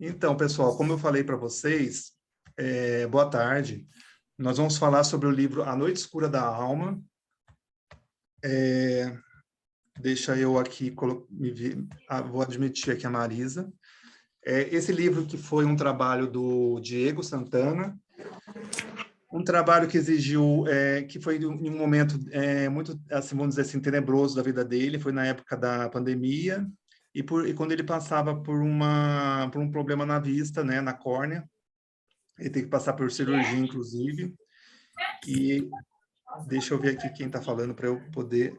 Então, pessoal, como eu falei para vocês, boa tarde. Nós vamos falar sobre o livro A Noite Escura da Alma. Deixa eu aqui, vou admitir aqui a Marisa. Esse livro que foi um trabalho do Diego Santana, um trabalho que exigiu, que foi em um momento muito, assim, vamos dizer assim, tenebroso da vida dele, foi na época da pandemia, e quando ele passava por um problema na vista, né, na córnea. Ele tem que passar por cirurgia, inclusive. E deixa eu ver aqui quem está falando para eu poder...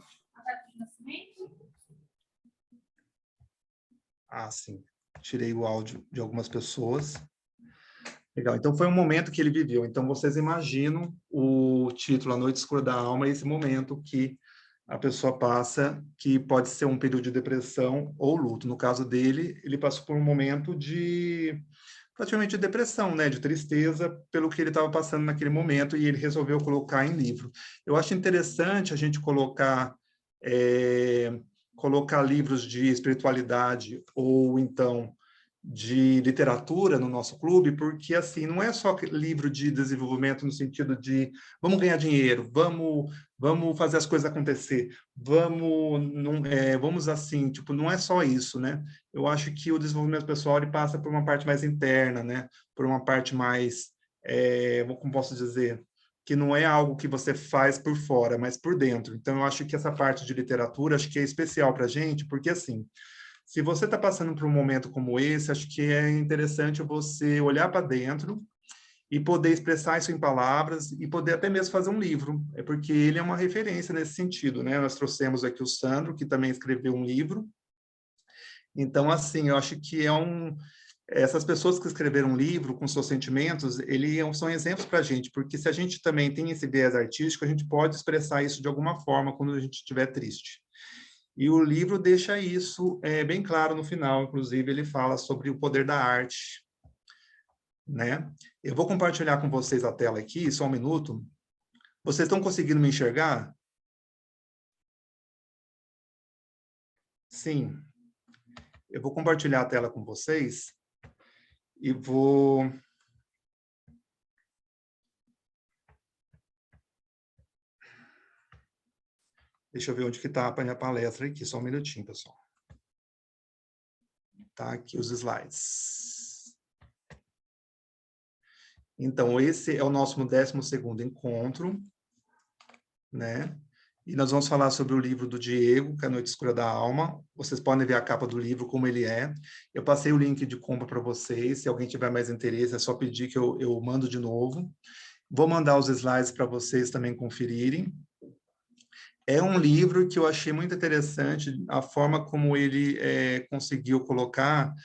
Ah, sim. Tirei o áudio de algumas pessoas. Legal. Então, foi um momento que ele viveu. Então, vocês imaginam o título A Noite Escura da Alma, esse momento que a pessoa passa, que pode ser um período de depressão ou luto. No caso dele, ele passou por um momento praticamente de depressão, né, de tristeza pelo que ele estava passando naquele momento, e ele resolveu colocar em livro. Eu acho interessante a gente colocar livros de espiritualidade ou então de literatura no nosso clube, porque assim não é só livro de desenvolvimento no sentido de vamos ganhar dinheiro, vamos fazer as coisas acontecer, vamos assim, tipo, não é só isso, né? Eu acho que o desenvolvimento pessoal ele passa por uma parte mais interna, né? Por uma parte mais, como posso dizer, que não é algo que você faz por fora, mas por dentro. Então, eu acho que essa parte de literatura, acho que é especial para a gente, porque assim, se você está passando por um momento como esse, acho que é interessante você olhar para dentro e poder expressar isso em palavras e poder até mesmo fazer um livro, porque ele é uma referência nesse sentido, né? Nós trouxemos aqui o Sandro, que também escreveu um livro. Então, assim, eu acho que essas pessoas que escreveram um livro com seus sentimentos, são exemplos para a gente, porque se a gente também tem esse viés artístico, a gente pode expressar isso de alguma forma quando a gente estiver triste. E o livro deixa isso bem claro no final, inclusive ele fala sobre o poder da arte, né? Eu vou compartilhar com vocês a tela aqui, só um minuto. Vocês estão conseguindo me enxergar? Sim. Eu vou compartilhar a tela com vocês e vou... Deixa eu ver onde que está a minha palestra aqui, só um minutinho, pessoal. Tá aqui os slides. Então, esse é o nosso 12º encontro, né? E nós vamos falar sobre o livro do Diego, que é A Noite Escura da Alma. Vocês podem ver a capa do livro, como ele é. Eu passei o link de compra para vocês. Se alguém tiver mais interesse, é só pedir que eu mando de novo. Vou mandar os slides para vocês também conferirem. É um livro que eu achei muito interessante, a forma como ele conseguiu colocar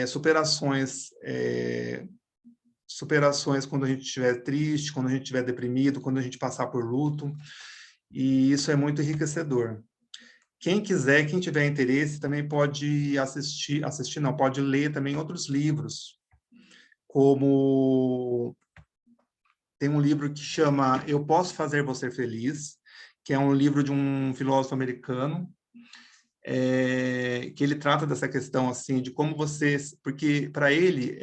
superações quando a gente estiver triste, quando a gente estiver deprimido, quando a gente passar por luto. E isso é muito enriquecedor. Quem quiser, quem tiver interesse, também pode pode ler também outros livros, como tem um livro que chama Eu Posso Fazer Você Feliz, que é um livro de um filósofo americano, que ele trata dessa questão assim de como você, porque para ele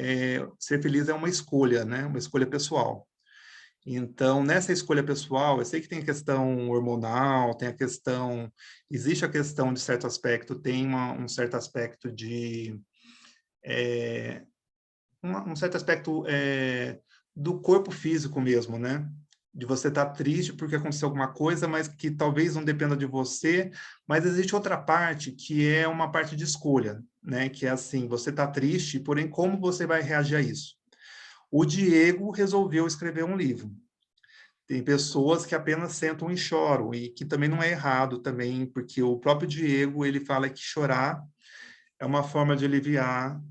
ser feliz é uma escolha, né? Uma escolha pessoal. Então, nessa escolha pessoal, eu sei que tem a questão hormonal, existe a questão de certo aspecto, tem um certo aspecto um certo aspecto do corpo físico mesmo, né? De você estar triste porque aconteceu alguma coisa, mas que talvez não dependa de você, mas existe outra parte que é uma parte de escolha, né? Que é assim, você está triste, porém como você vai reagir a isso? O Diego resolveu escrever um livro. Tem pessoas que apenas sentam e choram, e que também não é errado também, porque o próprio Diego, ele fala que chorar é uma forma de aliviar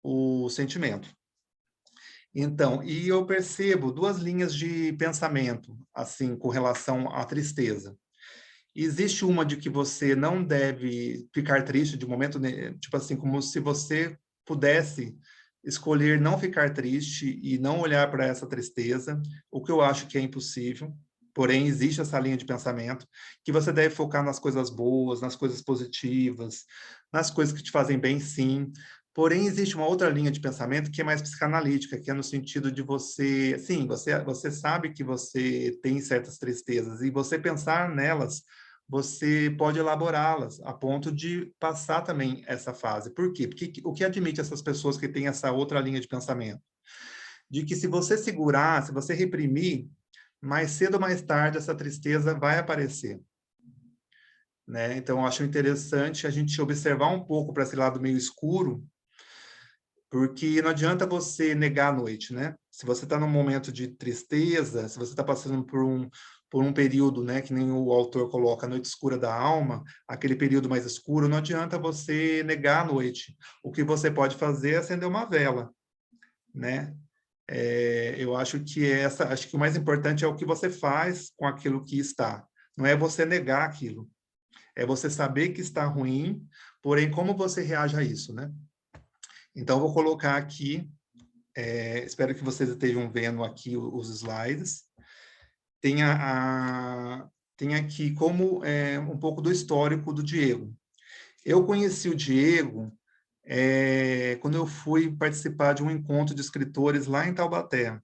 o sentimento. Então, e eu percebo duas linhas de pensamento, assim, com relação à tristeza. Existe uma de que você não deve ficar triste de momento, tipo assim, como se você pudesse escolher não ficar triste e não olhar para essa tristeza, o que eu acho que é impossível. Porém, existe essa linha de pensamento que você deve focar nas coisas boas, nas coisas positivas, nas coisas que te fazem bem, sim. Porém, existe uma outra linha de pensamento que é mais psicanalítica, que é no sentido de você, sim, você sabe que você tem certas tristezas, e você pensar nelas, você pode elaborá-las, a ponto de passar também essa fase. Por quê? Porque o que admite essas pessoas que têm essa outra linha de pensamento? De que se você segurar, se você reprimir, mais cedo ou mais tarde essa tristeza vai aparecer. Né? Então, eu acho interessante a gente observar um pouco para esse lado meio escuro, porque não adianta você negar a noite, né? Se você está num momento de tristeza, se você está passando por um período, né, que nem o autor coloca, a noite escura da alma, aquele período mais escuro, não adianta você negar a noite. O que você pode fazer é acender uma vela, né? Eu acho que o mais importante é o que você faz com aquilo que está. Não é você negar aquilo, é você saber que está ruim, porém como você reage a isso, né? Então, eu vou colocar aqui, espero que vocês estejam vendo aqui os slides. Tem, tem aqui como um pouco do histórico do Diego. Eu conheci o Diego quando eu fui participar de um encontro de escritores lá em Taubaté.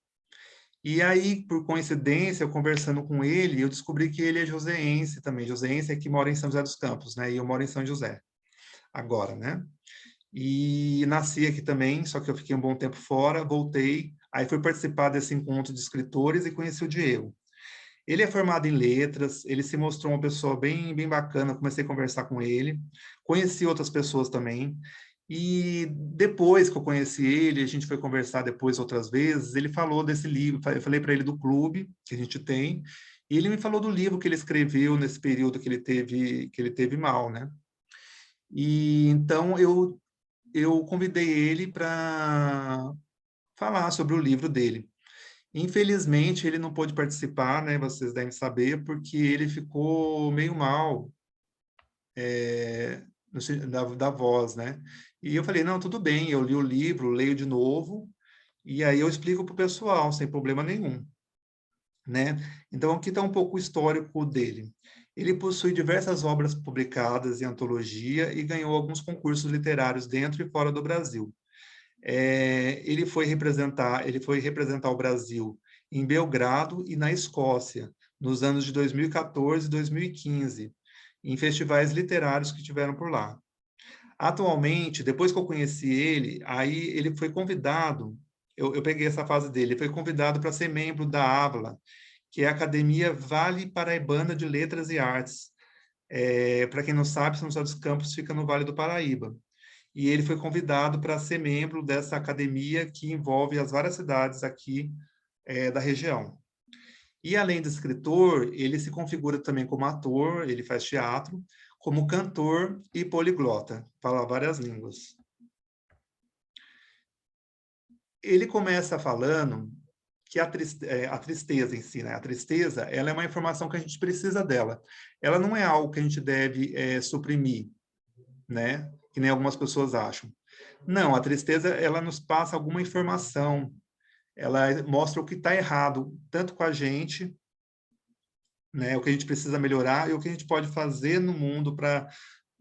E aí, por coincidência, eu conversando com ele, eu descobri que ele é joseense também. Joseense é que mora em São José dos Campos, né? E eu moro em São José, agora, né? E nasci aqui também, só que eu fiquei um bom tempo fora, voltei, aí fui participar desse encontro de escritores e conheci o Diego. Ele é formado em letras, ele se mostrou uma pessoa bem, bem bacana, comecei a conversar com ele, conheci outras pessoas também, e depois que eu conheci ele, a gente foi conversar depois outras vezes, ele falou desse livro, eu falei para ele do clube que a gente tem, e ele me falou do livro que ele escreveu nesse período que ele teve mal, né? E então eu convidei ele para falar sobre o livro dele. Infelizmente, ele não pôde participar, né? Vocês devem saber, porque ele ficou meio mal da voz, né? E eu falei, não, tudo bem, eu li o livro, leio de novo, e aí eu explico para o pessoal, sem problema nenhum, né? Então, aqui está um pouco o histórico dele. Ele possui diversas obras publicadas em antologia e ganhou alguns concursos literários dentro e fora do Brasil. Ele foi representar o Brasil em Belgrado e na Escócia, nos anos de 2014 e 2015, em festivais literários que tiveram por lá. Atualmente, depois que eu conheci ele, aí ele foi convidado, eu peguei essa fase dele, ele foi convidado para ser membro da AVLA, que é a Academia Vale Paraibana de Letras e Artes. Para quem não sabe, São José dos Campos fica no Vale do Paraíba. E ele foi convidado para ser membro dessa academia que envolve as várias cidades aqui da região. E além de escritor, ele se configura também como ator, ele faz teatro, como cantor e poliglota, fala várias línguas. Ele começa falando que a tristeza em si, né? A tristeza, ela é uma informação que a gente precisa dela. Ela não é algo que a gente deve suprimir, né? Que nem algumas pessoas acham. Não, a tristeza, ela nos passa alguma informação, ela mostra o que está errado, tanto com a gente, né, o que a gente precisa melhorar e o que a gente pode fazer no mundo para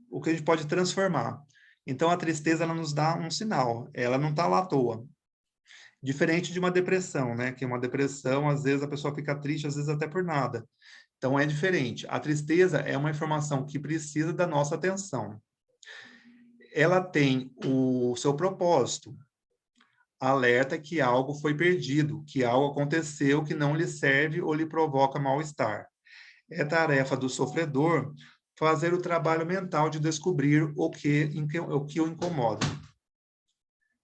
o que a gente pode transformar. Então, a tristeza, ela nos dá um sinal, ela não está lá à toa. Diferente de uma depressão, né, que uma depressão, às vezes a pessoa fica triste, às vezes até por nada. Então, é diferente. A tristeza é uma informação que precisa da nossa atenção. Ela tem o seu propósito, alerta que algo foi perdido, que algo aconteceu que não lhe serve ou lhe provoca mal-estar. É tarefa do sofredor fazer o trabalho mental de descobrir o que o incomoda.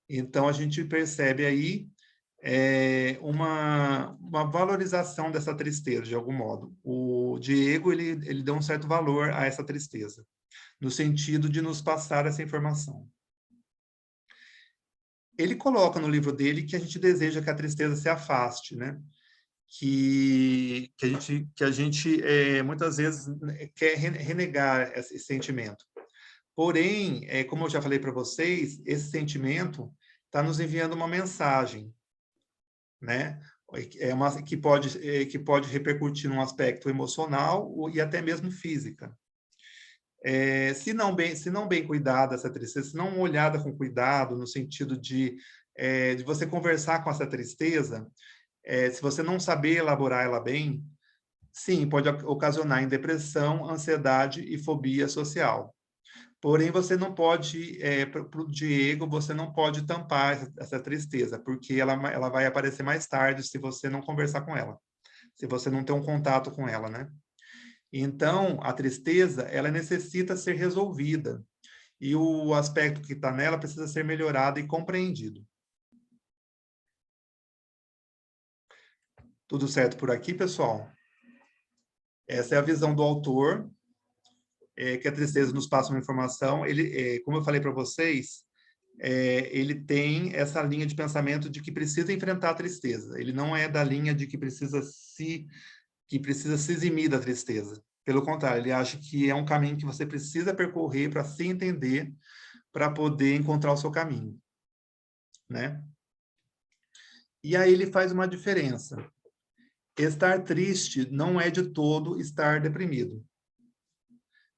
Então, a gente percebe aí uma valorização dessa tristeza, de algum modo. O Diego, ele deu um certo valor a essa tristeza, no sentido de nos passar essa informação. Ele coloca no livro dele que a gente deseja que a tristeza se afaste, né? Que a gente muitas vezes quer renegar esse sentimento. Porém, como eu já falei para vocês, esse sentimento está nos enviando uma mensagem, né? Que pode repercutir num aspecto emocional e até mesmo física. Se não bem cuidada essa tristeza, se não olhada com cuidado, no sentido de você conversar com essa tristeza, se você não saber elaborar ela bem, sim, pode ocasionar em depressão, ansiedade e fobia social. Porém, você não pode, para o Diego, você não pode tampar essa tristeza, porque ela vai aparecer mais tarde se você não conversar com ela, se você não ter um contato com ela, né? Então, a tristeza, ela necessita ser resolvida, e o aspecto que está nela precisa ser melhorado e compreendido. Tudo certo por aqui, pessoal? Essa é a visão do autor, que a tristeza nos passa uma informação. Ele, como eu falei para vocês, ele tem essa linha de pensamento de que precisa enfrentar a tristeza. Ele não é da linha de que precisa se eximir da tristeza. Pelo contrário, ele acha que é um caminho que você precisa percorrer para se entender, para poder encontrar o seu caminho, né? E aí ele faz uma diferença. Estar triste não é de todo estar deprimido.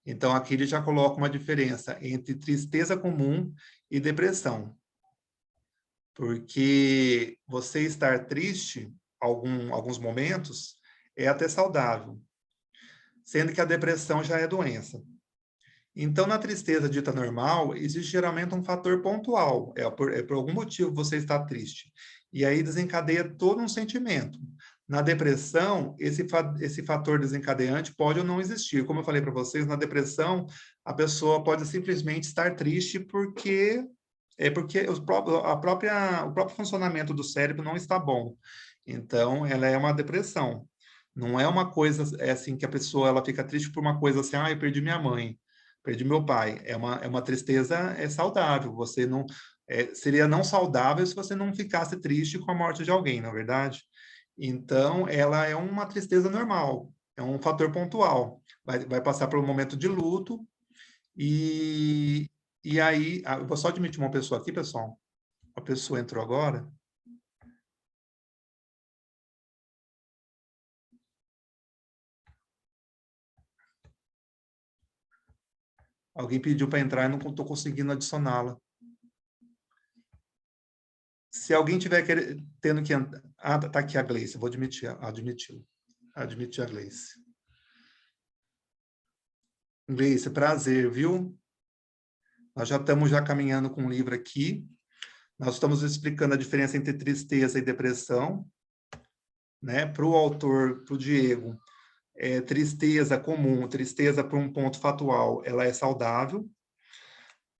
Então, aqui ele já coloca uma diferença entre tristeza comum e depressão. Porque você estar triste, alguns momentos, é até saudável, sendo que a depressão já é doença. Então, na tristeza dita normal, existe geralmente um fator pontual, por algum motivo você está triste. E aí desencadeia todo um sentimento. Na depressão, esse fator desencadeante pode ou não existir. Como eu falei para vocês, na depressão, a pessoa pode simplesmente estar triste porque o próprio funcionamento do cérebro não está bom. Então, ela é uma depressão. Não é uma coisa assim que a pessoa ela fica triste por uma coisa assim, eu perdi minha mãe, perdi meu pai. É uma tristeza saudável. Você não seria não saudável se você não ficasse triste com a morte de alguém, na verdade. Então, ela é uma tristeza normal, é um fator pontual. Vai passar por um momento de luto e, e aí, eu vou só admitir uma pessoa aqui, pessoal. A pessoa entrou agora. Alguém pediu para entrar e não estou conseguindo adicioná-la. Se alguém tiver tendo que entrar... Ah, tá aqui a Gleice. Vou admiti-la. Admitir a Gleice. Gleice, prazer, viu? Nós já estamos caminhando com o livro aqui. Nós estamos explicando a diferença entre tristeza e depressão, né? Para o autor, para o Diego, tristeza comum, tristeza por um ponto fatual, ela é saudável,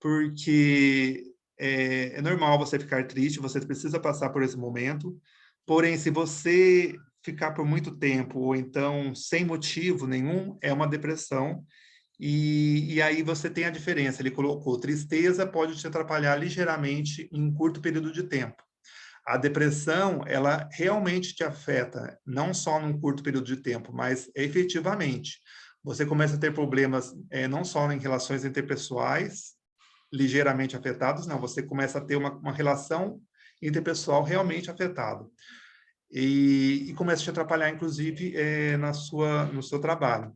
porque é normal você ficar triste, você precisa passar por esse momento, porém, se você ficar por muito tempo, ou então sem motivo nenhum, é uma depressão, e aí você tem a diferença, ele colocou, tristeza pode te atrapalhar ligeiramente em um curto período de tempo. A depressão, ela realmente te afeta, não só num curto período de tempo, mas efetivamente. Você começa a ter problemas não só em relações interpessoais, ligeiramente afetados, não, você começa a ter uma relação interpessoal realmente afetada. E começa a te atrapalhar, inclusive, no seu trabalho.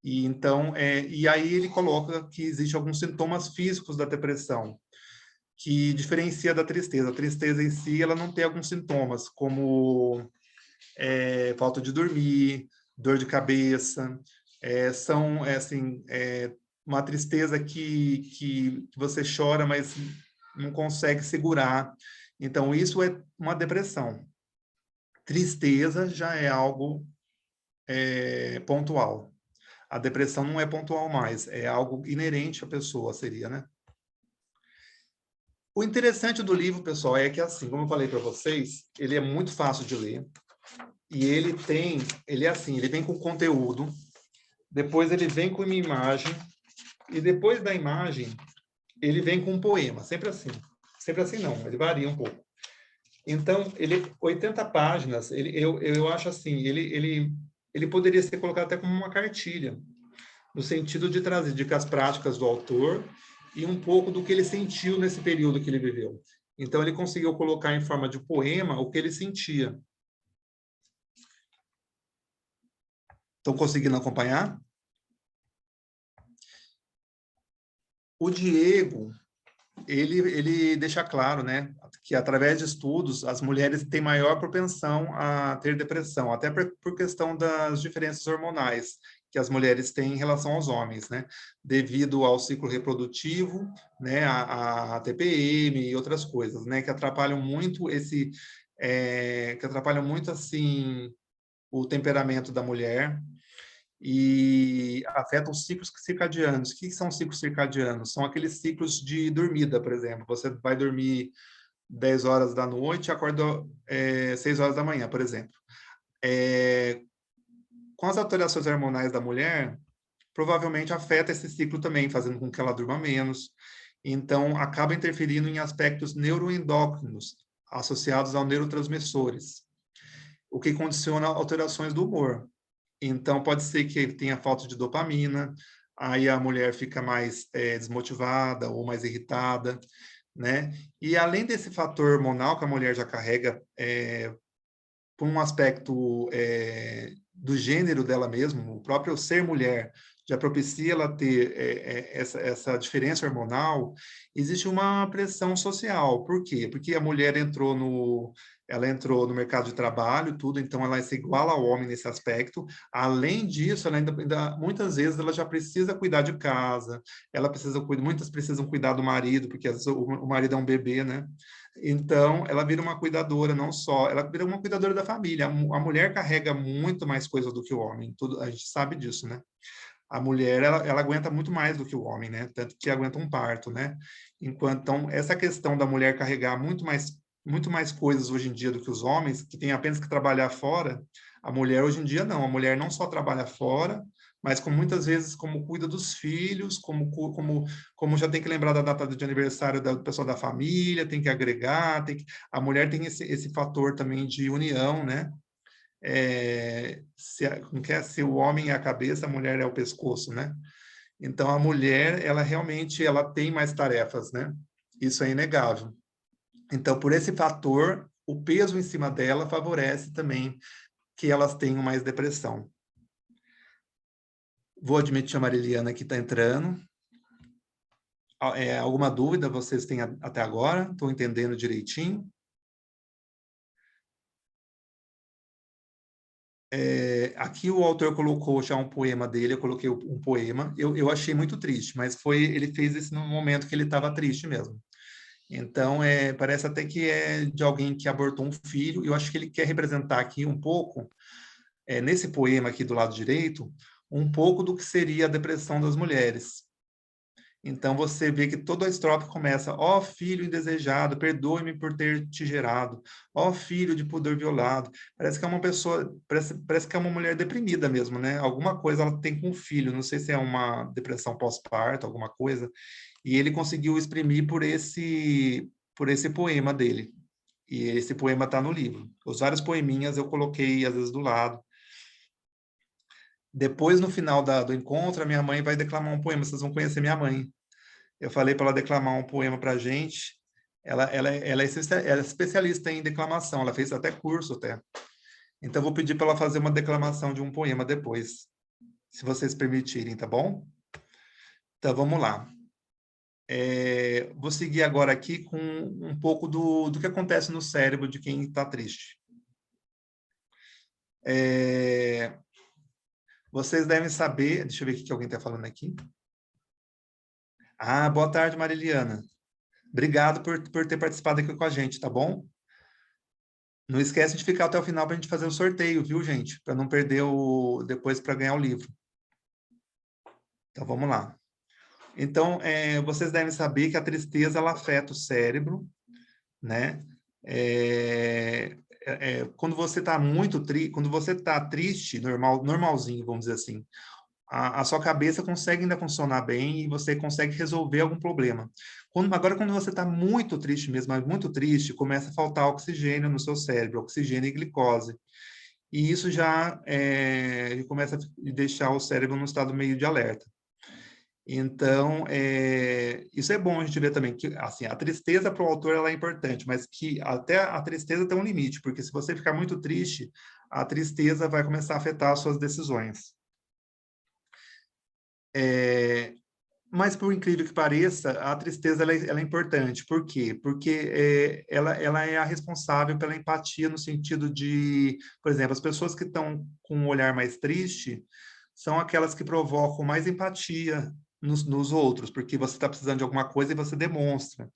E então, e aí ele coloca que existem alguns sintomas físicos da depressão, que diferencia da tristeza. A tristeza em si, ela não tem alguns sintomas, como falta de dormir, dor de cabeça, uma tristeza que você chora, mas não consegue segurar. Então, isso é uma depressão. Tristeza já é algo pontual. A depressão não é pontual mais, é algo inerente à pessoa, seria, né? O interessante do livro, pessoal, é que, assim, como eu falei para vocês, ele é muito fácil de ler, e ele é assim, ele vem com conteúdo, depois ele vem com uma imagem, e depois da imagem, ele vem com um poema, sempre assim. Sempre assim não, ele varia um pouco. Então, 80 páginas, eu acho assim, ele poderia ser colocado até como uma cartilha, no sentido de trazer dicas práticas do autor e um pouco do que ele sentiu nesse período que ele viveu. Então, ele conseguiu colocar em forma de poema o que ele sentia. Estão conseguindo acompanhar? O Diego, ele deixa claro, né, que através de estudos, as mulheres têm maior propensão a ter depressão, até por questão das diferenças hormonais que as mulheres têm em relação aos homens, né, devido ao ciclo reprodutivo, né, a TPM e outras coisas, né, que atrapalham muito assim, o temperamento da mulher, e afetam os ciclos circadianos. O que são ciclos circadianos? São aqueles ciclos de dormida, por exemplo. Você vai dormir 10 horas da noite e acorda 6 horas da manhã, por exemplo. Com as alterações hormonais da mulher, provavelmente afeta esse ciclo também, fazendo com que ela durma menos. Então, acaba interferindo em aspectos neuroendócrinos associados a neurotransmissores, o que condiciona alterações do humor. Então, pode ser que tenha falta de dopamina, aí a mulher fica mais desmotivada ou mais irritada, né? E além desse fator hormonal que a mulher já carrega, por um aspecto do gênero dela mesmo, o próprio ser mulher já propicia ela ter essa diferença hormonal, existe uma pressão social. Por quê? Porque a mulher ela entrou no mercado de trabalho, tudo, então ela se iguala ao homem nesse aspecto. Além disso, ela muitas vezes ela já precisa cuidar de casa, muitas precisam cuidar do marido, porque às vezes o marido é um bebê, né? Então, ela vira uma cuidadora, não só, ela vira uma cuidadora da família. A mulher carrega muito mais coisas do que o homem, tudo, a gente sabe disso, né? A mulher, ela aguenta muito mais do que o homem, né? Tanto que aguenta um parto, né? Então, essa questão da mulher carregar muito mais coisas hoje em dia do que os homens, que tem apenas que trabalhar fora, a mulher hoje em dia não. A mulher não só trabalha fora, mas muitas vezes como cuida dos filhos, como já tem que lembrar da data de aniversário do pessoal da família, tem que agregar, a mulher tem esse fator também de união, né? Se o homem é a cabeça, a mulher é o pescoço, né? Então, a mulher, ela realmente ela tem mais tarefas, né? Isso é inegável. Então, por esse fator, o peso em cima dela favorece também que elas tenham mais depressão. Vou admitir a Mariliana que está entrando. Alguma dúvida vocês têm até agora? Estou entendendo direitinho? Aqui o autor colocou já um poema dele, eu coloquei um poema. Eu achei muito triste, mas ele fez isso no momento que ele estava triste mesmo. Então, parece até que é de alguém que abortou um filho. Eu acho que ele quer representar aqui um pouco, nesse poema aqui do lado direito, um pouco do que seria a depressão das mulheres. Então, você vê que toda a estrofe começa: ó filho indesejado, perdoe-me por ter te gerado. Ó filho de pudor violado. Parece que é uma pessoa, parece que é uma mulher deprimida mesmo, né? Alguma coisa ela tem com o filho, não sei se é uma depressão pós-parto, alguma coisa. E ele conseguiu exprimir por esse poema dele. E esse poema está no livro. Os vários poeminhas eu coloquei, às vezes, do lado. Depois, no final do encontro, a minha mãe vai declamar um poema. Vocês vão conhecer minha mãe. Eu falei para ela declamar um poema para a gente. Ela é especialista em declamação. Ela fez até curso, até. Então, eu vou pedir para ela fazer uma declamação de um poema depois, se vocês permitirem, tá bom? Então, vamos lá. Vou seguir agora aqui com um pouco do que acontece no cérebro de quem está triste. Vocês devem saber... Deixa eu ver o que alguém está falando aqui. Ah, boa tarde, Mariliana. Obrigado por ter participado aqui com a gente, tá bom? Não esquece de ficar até o final para a gente fazer o sorteio, viu, gente? Para não perder depois para ganhar o livro. Então, vamos lá. Então, vocês devem saber que a tristeza ela afeta o cérebro, né? Quando você está quando você está triste, normalzinho, vamos dizer assim, a sua cabeça consegue ainda funcionar bem e você consegue resolver algum problema. Agora, quando você está muito triste mesmo, mas muito triste, começa a faltar oxigênio no seu cérebro, oxigênio e glicose. E isso já começa a deixar o cérebro num estado meio de alerta. Então, isso é bom a gente ver também, que assim, a tristeza para o autor ela é importante, mas que até a tristeza tem um limite, porque se você ficar muito triste, a tristeza vai começar a afetar as suas decisões. Mas, por incrível que pareça, a tristeza ela é importante. Por quê? Porque ela é a responsável pela empatia no sentido de, por exemplo, as pessoas que estão com um olhar mais triste são aquelas que provocam mais empatia nos outros, porque você está precisando de alguma coisa e você demonstra.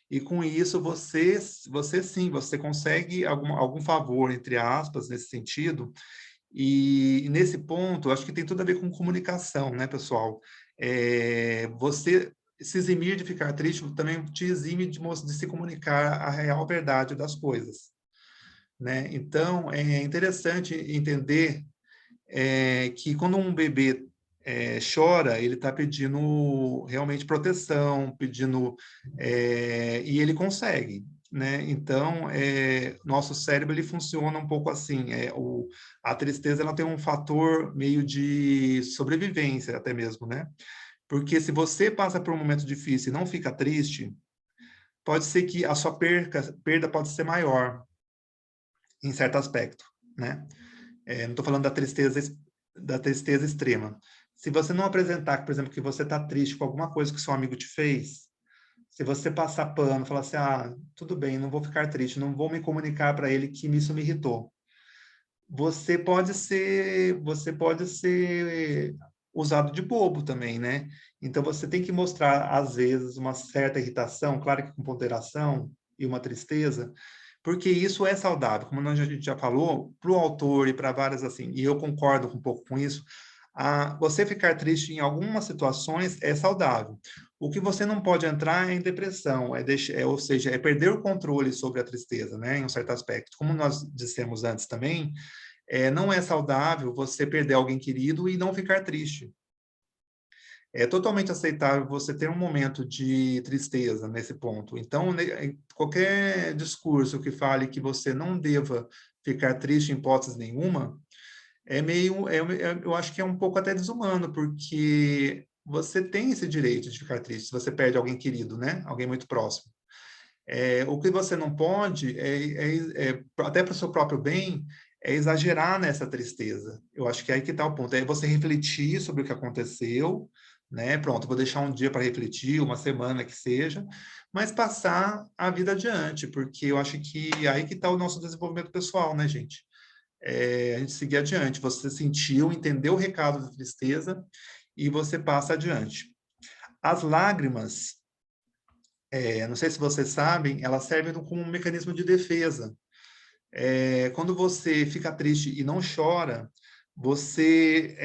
E com isso, você sim, você consegue algum favor, entre aspas, nesse sentido, e nesse ponto, acho que tem tudo a ver com comunicação, né, pessoal? Você se eximir de ficar triste também te exime de se comunicar a real verdade das coisas, né? Então, é interessante entender que quando um bebê chora, ele está pedindo realmente proteção, pedindo, e ele consegue, né? Então, nosso cérebro ele funciona um pouco assim. A tristeza ela tem um fator meio de sobrevivência até mesmo, né? Porque se você passa por um momento difícil e não fica triste, pode ser que a sua perda pode ser maior em certo aspecto, né? Não estou falando da tristeza extrema. Se você não apresentar, por exemplo, que você está triste com alguma coisa que seu amigo te fez, se você passar pano, falar assim, tudo bem, não vou ficar triste, não vou me comunicar para ele que isso me irritou. Você pode ser usado de bobo também, né? Então você tem que mostrar às vezes uma certa irritação, claro que com ponderação e uma tristeza, porque isso é saudável, como a gente já falou, para o autor e para várias assim, e eu concordo um pouco com isso. Você ficar triste em algumas situações é saudável. O que você não pode entrar é em depressão, ou seja, é perder o controle sobre a tristeza, né, em um certo aspecto. Como nós dissemos antes também, não é saudável você perder alguém querido e não ficar triste. É totalmente aceitável você ter um momento de tristeza nesse ponto. Então, qualquer discurso que fale que você não deva ficar triste em hipótese nenhuma, eu acho que é um pouco até desumano, porque você tem esse direito de ficar triste se você perde alguém querido, né? Alguém muito próximo. O que você não pode, até para o seu próprio bem, é exagerar nessa tristeza. Eu acho que é aí que está o ponto. É você refletir sobre o que aconteceu, né? Pronto, vou deixar um dia para refletir, uma semana que seja, mas passar a vida adiante, porque eu acho que é aí que está o nosso desenvolvimento pessoal, né, gente? A gente seguir adiante. Você sentiu, entendeu o recado da tristeza e você passa adiante. As lágrimas, não sei se vocês sabem, elas servem como um mecanismo de defesa. Quando você fica triste e não chora, você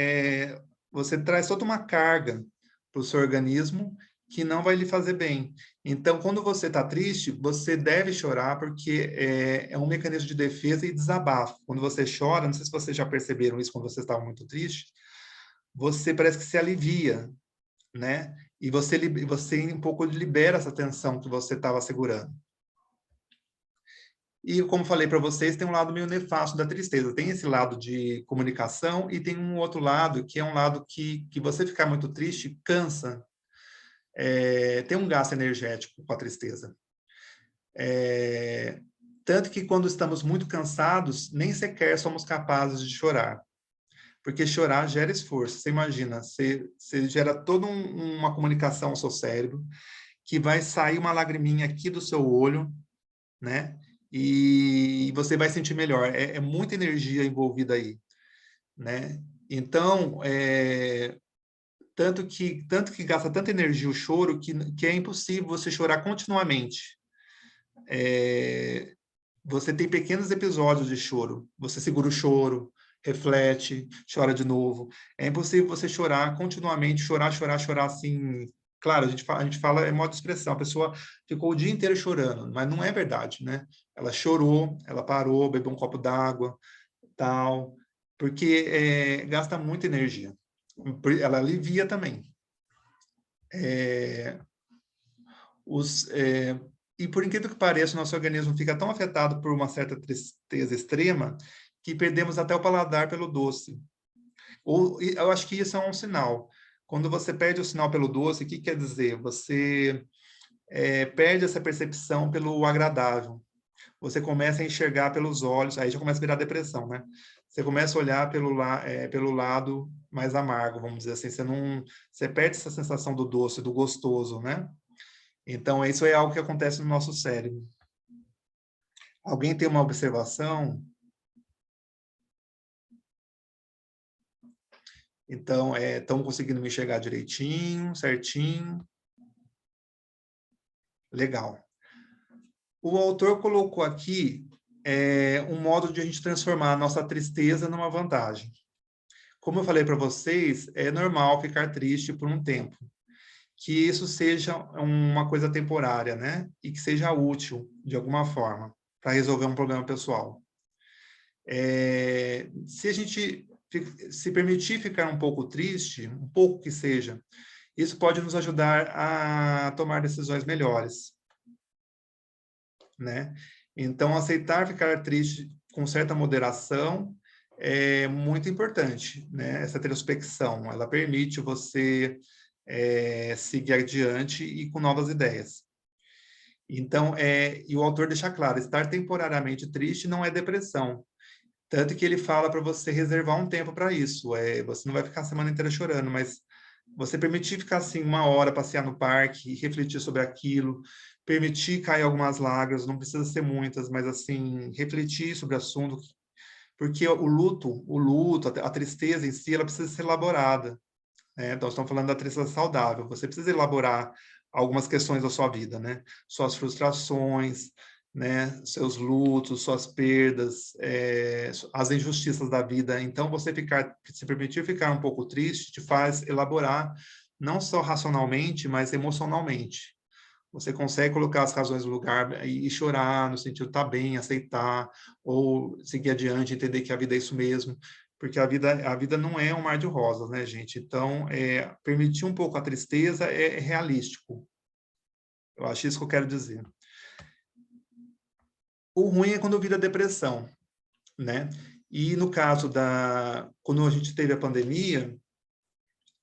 traz toda uma carga para o seu organismo que não vai lhe fazer bem. Então, quando você está triste, você deve chorar, porque é um mecanismo de defesa e desabafo. Quando você chora, não sei se vocês já perceberam isso quando você estava muito triste, você parece que se alivia, né? E você um pouco libera essa tensão que você estava segurando. E, como falei para vocês, tem um lado meio nefasto da tristeza. Tem esse lado de comunicação e tem um outro lado, que é um lado que você ficar muito triste cansa. Tem um gasto energético com a tristeza. Tanto que quando estamos muito cansados, nem sequer somos capazes de chorar. Porque chorar gera esforço. Você imagina, você gera toda uma comunicação ao seu cérebro, que vai sair uma lagriminha aqui do seu olho, né? E você vai sentir melhor. É muita energia envolvida aí, né? Então, tanto que gasta tanta energia o choro que é impossível você chorar continuamente. Você tem pequenos episódios de choro. Você segura o choro, reflete, chora de novo. É impossível você chorar continuamente, chorar assim. Claro, a gente fala em modo de expressão. A pessoa ficou o dia inteiro chorando, mas não é verdade, né? Ela chorou, ela parou, bebeu um copo d'água, tal, porque gasta muita energia. Ela alivia também. É, os, é, e por incrível que pareça, o nosso organismo fica tão afetado por uma certa tristeza extrema que perdemos até o paladar pelo doce. Eu acho que isso é um sinal. Quando você perde o sinal pelo doce, o que quer dizer? Você perde essa percepção pelo agradável. Você começa a enxergar pelos olhos, aí já começa a virar depressão, né? você começa a olhar pelo lado mais amargo, vamos dizer assim. Você perde essa sensação do doce, do gostoso, né? Então, isso é algo que acontece no nosso cérebro. Alguém tem uma observação? Então, estão conseguindo me enxergar direitinho, certinho? Legal. O autor colocou aqui um modo de a gente transformar a nossa tristeza numa vantagem. Como eu falei para vocês, é normal ficar triste por um tempo. Que isso seja uma coisa temporária, né? E que seja útil, de alguma forma, para resolver um problema pessoal. Se a gente se permitir ficar um pouco triste, um pouco que seja, isso pode nos ajudar a tomar decisões melhores, né? Então, aceitar ficar triste com certa moderação é muito importante, né? Essa introspecção, ela permite você seguir adiante e com novas ideias. Então, e o autor deixa claro, estar temporariamente triste não é depressão. Tanto que ele fala para você reservar um tempo para isso. Você não vai ficar a semana inteira chorando, mas você permitir ficar assim 1 hora, passear no parque, refletir sobre aquilo, permitir cair algumas lágrimas, não precisa ser muitas, mas assim, refletir sobre o assunto, porque o luto, a tristeza em si, ela precisa ser elaborada, né? Então, estamos falando da tristeza saudável. Você precisa elaborar algumas questões da sua vida, né? Suas frustrações, né? Seus lutos, suas perdas, as injustiças da vida. Então, se permitir ficar um pouco triste, te faz elaborar não só racionalmente, mas emocionalmente. Você consegue colocar as razões no lugar e chorar, no sentido de estar bem, aceitar, ou seguir adiante, entender que a vida é isso mesmo, porque a vida não é um mar de rosas, né, gente? Então, permitir um pouco a tristeza é realístico. Eu acho isso que eu quero dizer. O ruim é quando vira depressão, né? E no caso quando a gente teve a pandemia,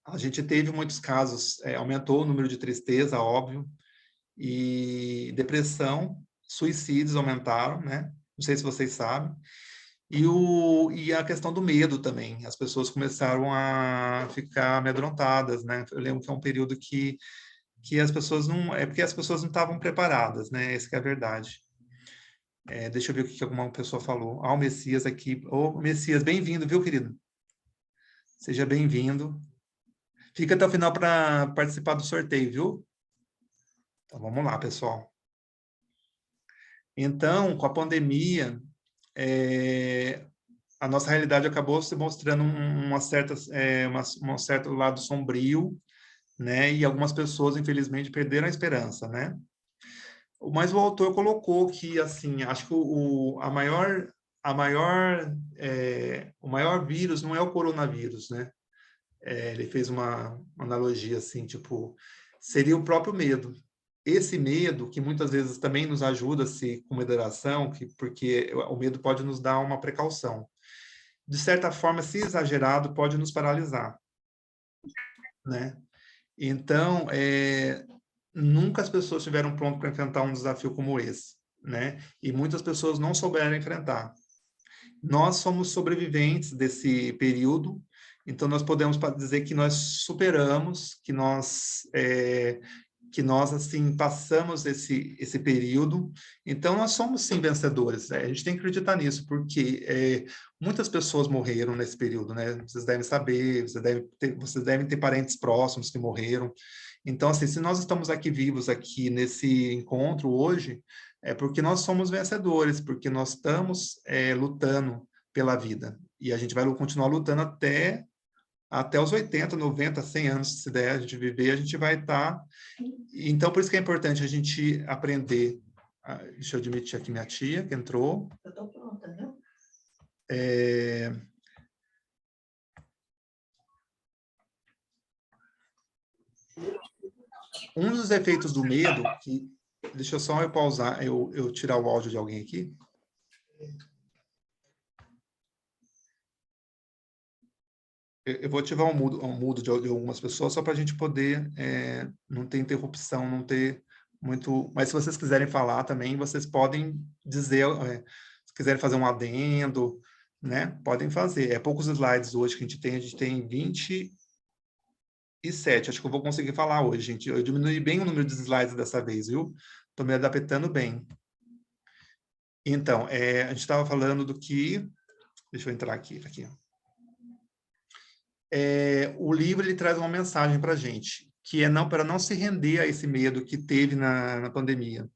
a gente teve muitos casos, aumentou o número de tristeza, óbvio, e depressão, suicídios aumentaram, né? Não sei se vocês sabem. E a questão do medo também. As pessoas começaram a ficar amedrontadas, né? Eu lembro que é um período que as pessoas não... É porque as pessoas não estavam preparadas, né? Essa que é a verdade. Deixa eu ver o que alguma pessoa falou. O Messias aqui. Ô, Messias, bem-vindo, viu, querido? Seja bem-vindo. Fica até o final para participar do sorteio, viu? Então, vamos lá, pessoal. Então, com a pandemia, a nossa realidade acabou se mostrando um certo lado sombrio, né? E algumas pessoas, infelizmente, perderam a esperança, né? Mas o autor colocou que, assim, acho que o maior vírus não é o coronavírus, né? Ele fez uma analogia, assim, tipo, seria o próprio medo. Esse medo, que muitas vezes também nos ajuda -se com moderação, porque o medo pode nos dar uma precaução. De certa forma, se exagerado, pode nos paralisar, né? Então, nunca as pessoas estiveram prontas para enfrentar um desafio como esse, né? E muitas pessoas não souberam enfrentar. Nós somos sobreviventes desse período, então nós podemos dizer que nós superamos, que nós assim passamos esse período, então nós somos sim vencedores, né? A gente tem que acreditar nisso, porque muitas pessoas morreram nesse período, né? Vocês devem saber, vocês devem ter parentes próximos que morreram. Então, assim, se nós estamos aqui vivos aqui nesse encontro hoje, é porque nós somos vencedores, porque nós estamos lutando pela vida, e a gente vai continuar lutando até os 80, 90, 100 anos, se der a gente viver, a gente vai estar... Então, por isso que é importante a gente aprender. Deixa eu admitir aqui minha tia, que entrou. Eu estou pronta, né? Um dos efeitos do medo, deixa eu só pausar, eu tirar o áudio de alguém aqui. Eu vou ativar um mudo de algumas pessoas, só para a gente poder não ter interrupção, não ter muito... Mas se vocês quiserem falar também, vocês podem dizer, se quiserem fazer um adendo, né? Podem fazer. É poucos slides hoje que a gente tem 27. Acho que eu vou conseguir falar hoje, gente. Eu diminui bem o número de slides dessa vez, viu? Estou me adaptando bem. Então, a gente estava falando do que... Deixa eu entrar aqui. O livro ele traz uma mensagem para a gente, que é para não se render a esse medo que teve na pandemia.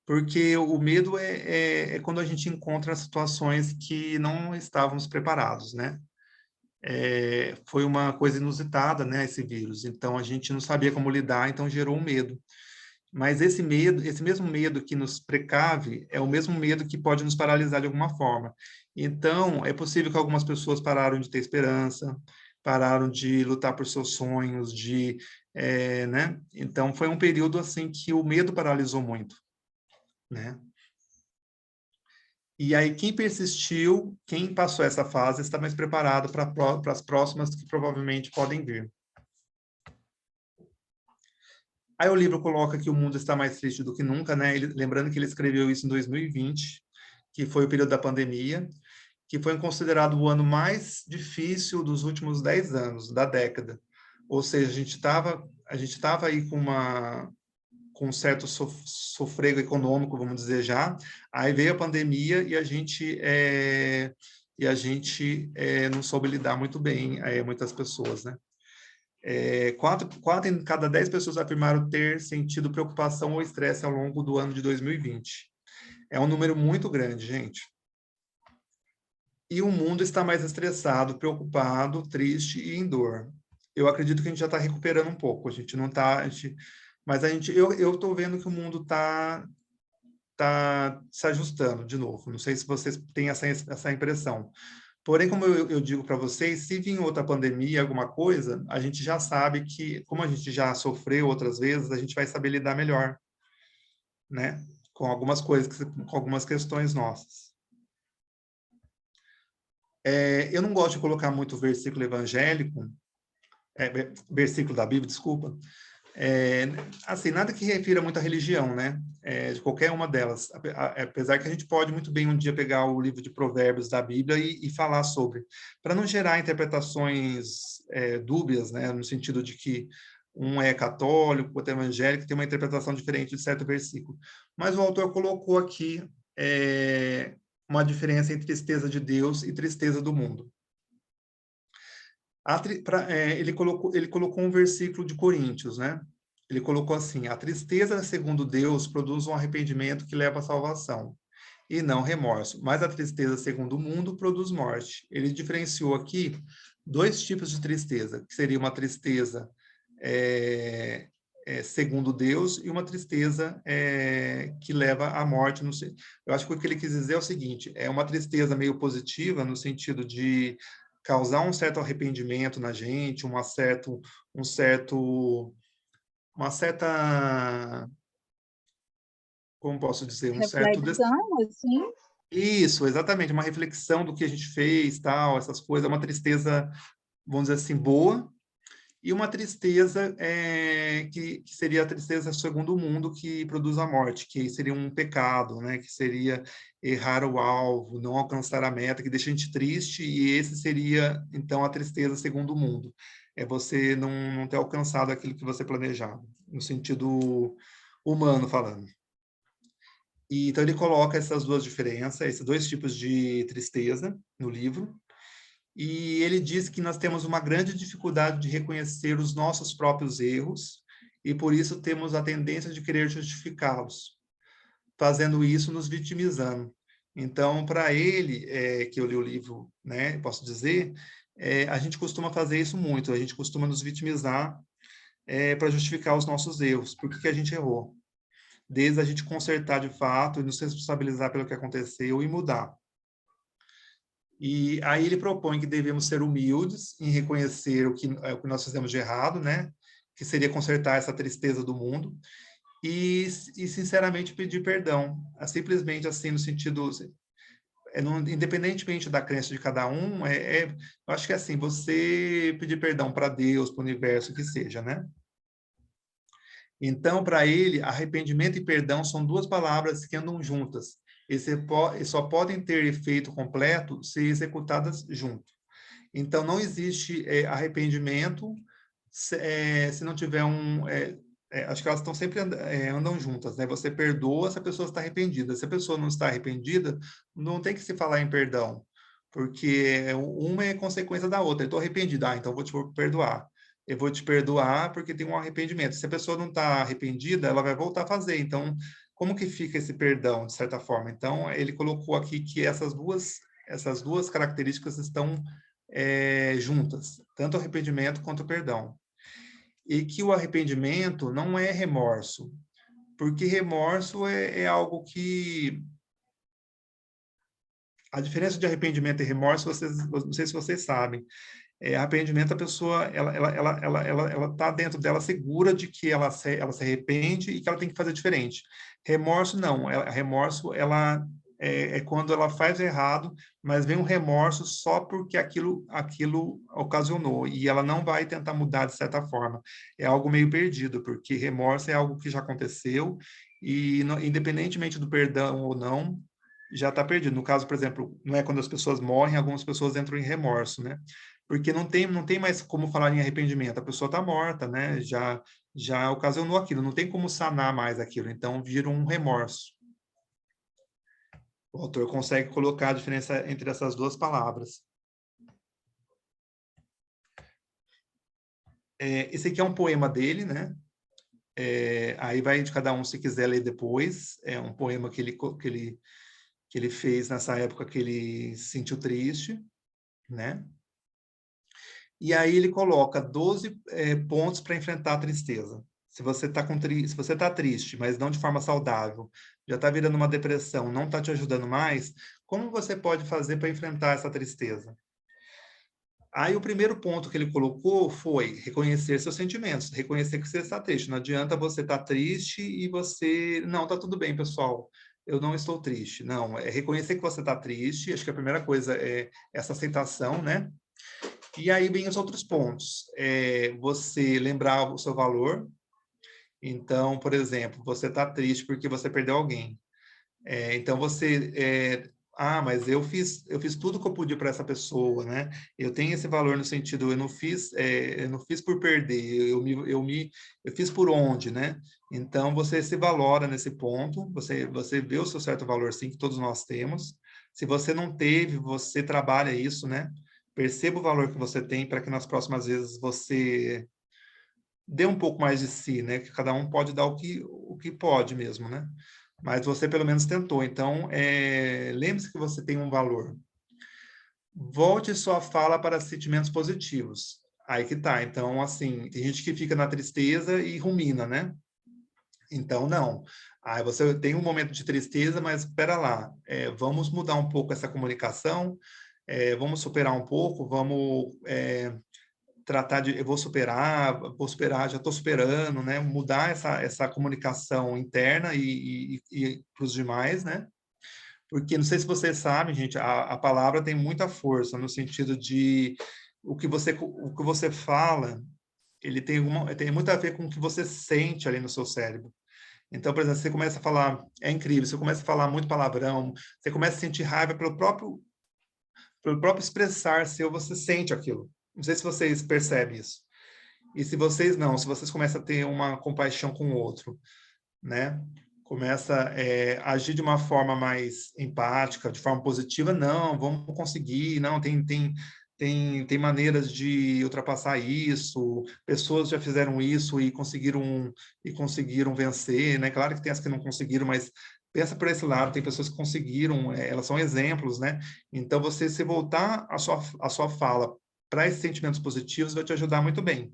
Porque o medo é quando a gente encontra situações que não estávamos preparados, né? Foi uma coisa inusitada, né, esse vírus. Então, a gente não sabia como lidar, então gerou um medo. Mas esse medo, esse mesmo medo que nos precave, é o mesmo medo que pode nos paralisar de alguma forma. Então, é possível que algumas pessoas pararam de ter esperança, pararam de lutar por seus sonhos, né? Então, foi um período assim que o medo paralisou muito, né? E aí, quem persistiu, quem passou essa fase, está mais preparado para as próximas que provavelmente podem vir. Aí o livro coloca que o mundo está mais triste do que nunca, né? Lembrando que ele escreveu isso em 2020, que foi o período da pandemia, que foi considerado o ano mais difícil dos últimos 10 anos, da década. Ou seja, a gente estava aí com um certo sofrego econômico, vamos dizer já. Aí veio a pandemia e a gente não soube lidar muito bem, muitas pessoas, né? 4 em cada 10 pessoas afirmaram ter sentido preocupação ou estresse ao longo do ano de 2020. É um número muito grande, gente. E o mundo está mais estressado, preocupado, triste e em dor. Eu acredito que a gente já está recuperando um pouco. A gente não está... Mas eu estou vendo que o mundo tá se ajustando de novo. Não sei se vocês têm essa impressão. Porém, como eu digo para vocês, se vir outra pandemia, alguma coisa, a gente já sabe que, como a gente já sofreu outras vezes, a gente vai saber lidar melhor, né? Com algumas coisas, com algumas questões nossas. Eu não gosto de colocar muito versículo evangélico, versículo da Bíblia, desculpa, assim, nada que refira muito à religião, né? De qualquer uma delas. Apesar que a gente pode muito bem um dia pegar o livro de Provérbios da Bíblia e falar sobre, para não gerar interpretações dúbias, né? No sentido de que um é católico, outro é evangélico, tem uma interpretação diferente de certo versículo. Mas o autor colocou aqui uma diferença entre tristeza de Deus e tristeza do mundo. Ele colocou um versículo de Coríntios, né? Ele colocou assim: a tristeza, segundo Deus, produz um arrependimento que leva à salvação, e não remorso. Mas a tristeza, segundo o mundo, produz morte. Ele diferenciou aqui 2 tipos de tristeza, que seria uma tristeza segundo Deus e uma tristeza que leva à morte. Eu acho que o que ele quis dizer é o seguinte: é uma tristeza meio positiva, no sentido de causar um certo arrependimento na gente, uma certa, como posso dizer, um certo... Reflexão, assim? Isso, exatamente, uma reflexão do que a gente fez, tal, essas coisas, uma tristeza, vamos dizer assim, boa, e uma tristeza que seria a tristeza segundo o mundo, que produz a morte, que seria um pecado, né? Que seria errar o alvo, não alcançar a meta, que deixa a gente triste, e esse seria, então, a tristeza segundo o mundo. É você não ter alcançado aquilo que você planejava, no sentido humano falando. E, então, ele coloca essas 2 diferenças, esses 2 tipos de tristeza no livro, e ele diz que nós temos uma grande dificuldade de reconhecer os nossos próprios erros e, por isso, temos a tendência de querer justificá-los, fazendo isso nos vitimizando. Então, para ele, que eu li o livro, né, posso dizer, a gente costuma fazer isso muito, a gente costuma nos vitimizar para justificar os nossos erros, por que a gente errou. Desde a gente consertar de fato e nos responsabilizar pelo que aconteceu e mudar. E aí ele propõe que devemos ser humildes em reconhecer o que nós fizemos de errado, né? Que seria consertar essa tristeza do mundo e sinceramente pedir perdão, simplesmente assim no sentido, independentemente da crença de cada um, eu acho que é assim, você pedir perdão para Deus, para o universo, que seja, né? Então, para ele, arrependimento e perdão são 2 palavras que andam juntas. e só podem ter efeito completo se executadas junto. Então, não existe arrependimento se não tiver acho que elas estão sempre andam juntas, né? Você perdoa se a pessoa está arrependida. Se a pessoa não está arrependida, não tem que se falar em perdão, porque uma é consequência da outra. Eu estou arrependido, então vou te perdoar. Eu vou te perdoar porque tem um arrependimento. Se a pessoa não está arrependida, ela vai voltar a fazer. Então, como que fica esse perdão, de certa forma? Então, ele colocou aqui que essas duas características estão juntas, tanto o arrependimento quanto o perdão. E que o arrependimento não é remorso, porque remorso é algo que... A diferença de arrependimento e remorso, não sei se vocês sabem, arrependimento, a pessoa, ela tá dentro dela segura de que ela se arrepende e que ela tem que fazer diferente. Remorso, não. Remorso, é quando ela faz errado, mas vem um remorso só porque aquilo ocasionou, e ela não vai tentar mudar de certa forma. É algo meio perdido, porque remorso é algo que já aconteceu, e independentemente do perdão ou não, já está perdido. No caso, por exemplo, não é quando as pessoas morrem, algumas pessoas entram em remorso, né? Porque não tem mais como falar em arrependimento, a pessoa está morta, né? Já ocasionou aquilo, não tem como sanar mais aquilo, então vira um remorso. O autor consegue colocar a diferença entre essas duas palavras. Esse aqui é um poema dele, né? Aí vai de cada um, se quiser ler depois. É um poema que ele fez nessa época que ele se sentiu triste, né? E aí ele coloca 12 pontos para enfrentar a tristeza. Se você está triste, mas não de forma saudável, já está virando uma depressão, não está te ajudando mais, como você pode fazer para enfrentar essa tristeza? Aí o primeiro ponto que ele colocou foi reconhecer seus sentimentos, reconhecer que você está triste. Não adianta você estar triste e você... Não, está tudo bem, pessoal, eu não estou triste. Não, é reconhecer que você está triste, acho que a primeira coisa é essa aceitação, né? E aí vem os outros pontos. Você lembrar o seu valor. Então, por exemplo, você está triste porque você perdeu alguém. Então, mas eu fiz tudo que eu pude para essa pessoa, né? Eu tenho esse valor no sentido, eu não fiz por perder, eu fiz por onde, né? Então, você se valora nesse ponto, você vê o seu certo valor, sim, que todos nós temos. Se você não teve, você trabalha isso, né? Perceba o valor que você tem para que nas próximas vezes você dê um pouco mais de si, né? Que cada um pode dar o que pode mesmo, né? Mas você pelo menos tentou. Então, lembre-se que você tem um valor. Volte sua fala para sentimentos positivos. Aí que tá. Então, assim, tem gente que fica na tristeza e rumina, né? Então, não. Aí você tem um momento de tristeza, mas espera lá. Vamos mudar um pouco essa comunicação, vamos superar um pouco, vamos tratar eu vou superar, já estou superando, né? Mudar essa comunicação interna e para os demais, né? Porque não sei se vocês sabem, gente, a palavra tem muita força no sentido de o que você fala, ele tem muito a ver com o que você sente ali no seu cérebro. Então, por exemplo, você começa a falar, é incrível, você começa a falar muito palavrão, você começa a sentir raiva pelo próprio expressar seu, você sente aquilo. Não sei se vocês percebem isso. E se vocês não, se vocês começam a ter uma compaixão com o outro, né? Começa a agir de uma forma mais empática, de forma positiva, não, vamos conseguir, não, tem maneiras de ultrapassar isso, pessoas já fizeram isso e conseguiram vencer, né? Claro que tem as que não conseguiram, mas pensa por esse lado, tem pessoas que conseguiram, elas são exemplos, né? Então, você se voltar a sua fala para esses sentimentos positivos vai te ajudar muito bem.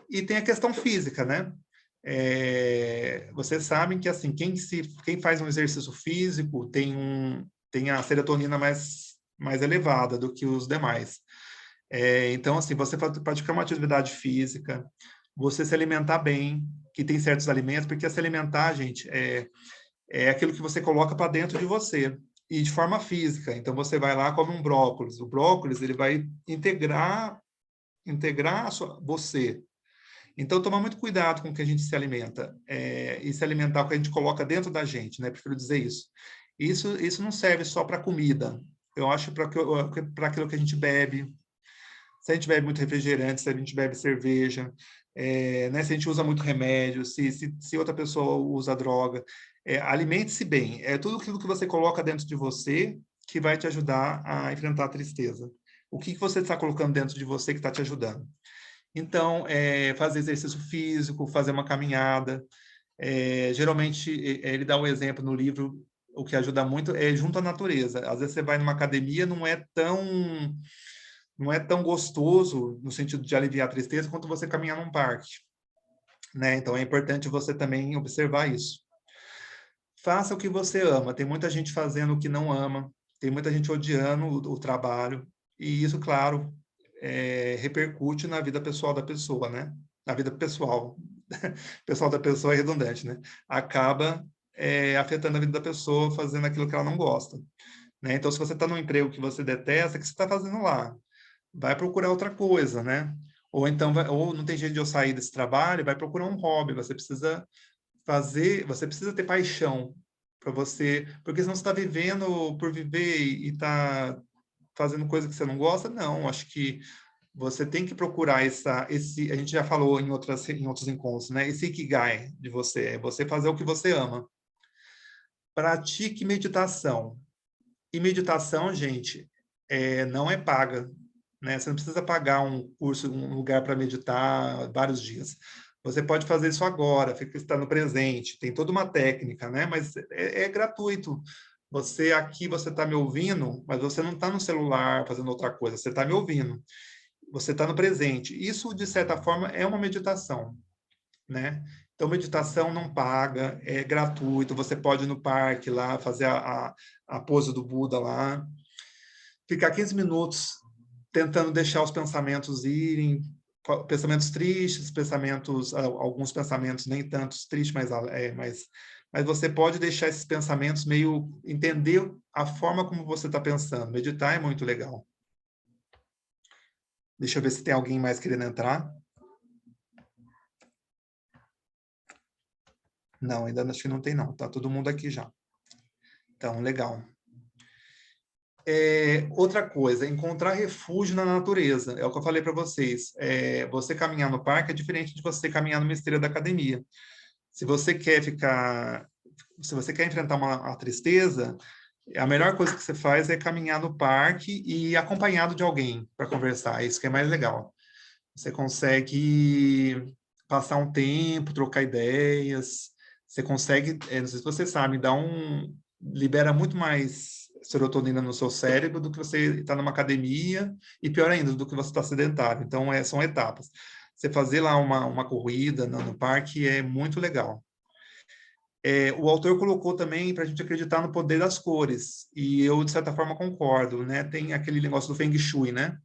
E tem a questão física, né? Vocês sabem que assim quem faz um exercício físico tem a serotonina mais elevada do que os demais. Então, assim, você praticar uma atividade física, você se alimentar bem, que tem certos alimentos, porque se alimentar, gente, é aquilo que você coloca para dentro de você, e de forma física. Então, você vai lá, come um brócolis. O brócolis, ele vai integrar você. Então, tomar muito cuidado com o que a gente se alimenta, e se alimentar com o que a gente coloca dentro da gente, né? Prefiro dizer isso. Isso não serve só para comida. Eu acho para aquilo que a gente bebe. Se a gente bebe muito refrigerante, se a gente bebe cerveja, né, se a gente usa muito remédio, se outra pessoa usa droga, alimente-se bem. É tudo aquilo que você coloca dentro de você que vai te ajudar a enfrentar a tristeza. O que você está colocando dentro de você que está te ajudando? Então, fazer exercício físico, fazer uma caminhada. Geralmente, ele dá um exemplo no livro, o que ajuda muito é junto à natureza. Às vezes você vai numa academia, não é tão gostoso, no sentido de aliviar a tristeza, quanto você caminhar num parque, né? Então, é importante você também observar isso. Faça o que você ama. Tem muita gente fazendo o que não ama, tem muita gente odiando o trabalho, e isso, claro, repercute na vida pessoal da pessoa, né? Na vida pessoal. Pessoal da pessoa é redundante, né? Acaba afetando a vida da pessoa, fazendo aquilo que ela não gosta, né? Então, se você está num emprego que você detesta, o que você está fazendo lá? Vai procurar outra coisa, né? Ou então, ou não tem jeito de eu sair desse trabalho, vai procurar um hobby. Você precisa ter paixão para você, porque senão você está vivendo por viver e está fazendo coisa que você não gosta. Não, acho que você tem que procurar a gente já falou em outros encontros, né? Esse ikigai de você, é você fazer o que você ama. Pratique meditação. E meditação, gente, não é paga, né? Você não precisa pagar um curso, um lugar para meditar vários dias. Você pode fazer isso agora, fica está no presente. Tem toda uma técnica, né? Mas é gratuito. Você está me ouvindo, mas você não está no celular fazendo outra coisa. Você está me ouvindo. Você está no presente. Isso, de certa forma, é uma meditação, né? Então, meditação não paga, é gratuito. Você pode ir no parque lá, fazer a pose do Buda lá, ficar 15 minutos tentando deixar os pensamentos irem, pensamentos tristes, alguns pensamentos nem tantos tristes, mas você pode deixar esses pensamentos meio, entender a forma como você está pensando. Meditar é muito legal. Deixa eu ver se tem alguém mais querendo entrar. Não, ainda acho que não tem não. Tá todo mundo aqui já. Então, legal. Outra coisa, encontrar refúgio na natureza. É o que eu falei para vocês. Você caminhar no parque é diferente de você caminhar numa esteira da academia. Se você quer enfrentar a tristeza, a melhor coisa que você faz é caminhar no parque e acompanhado de alguém para conversar. Isso que é mais legal. Você consegue passar um tempo, trocar ideias. Você consegue, não sei se você sabe, libera muito mais serotonina no seu cérebro do que você está numa academia e, pior ainda, do que você está sedentário. Então, são etapas. Você fazer lá uma corrida no parque é muito legal. O autor colocou também para a gente acreditar no poder das cores, e eu, de certa forma, concordo, né? Tem aquele negócio do Feng Shui, né?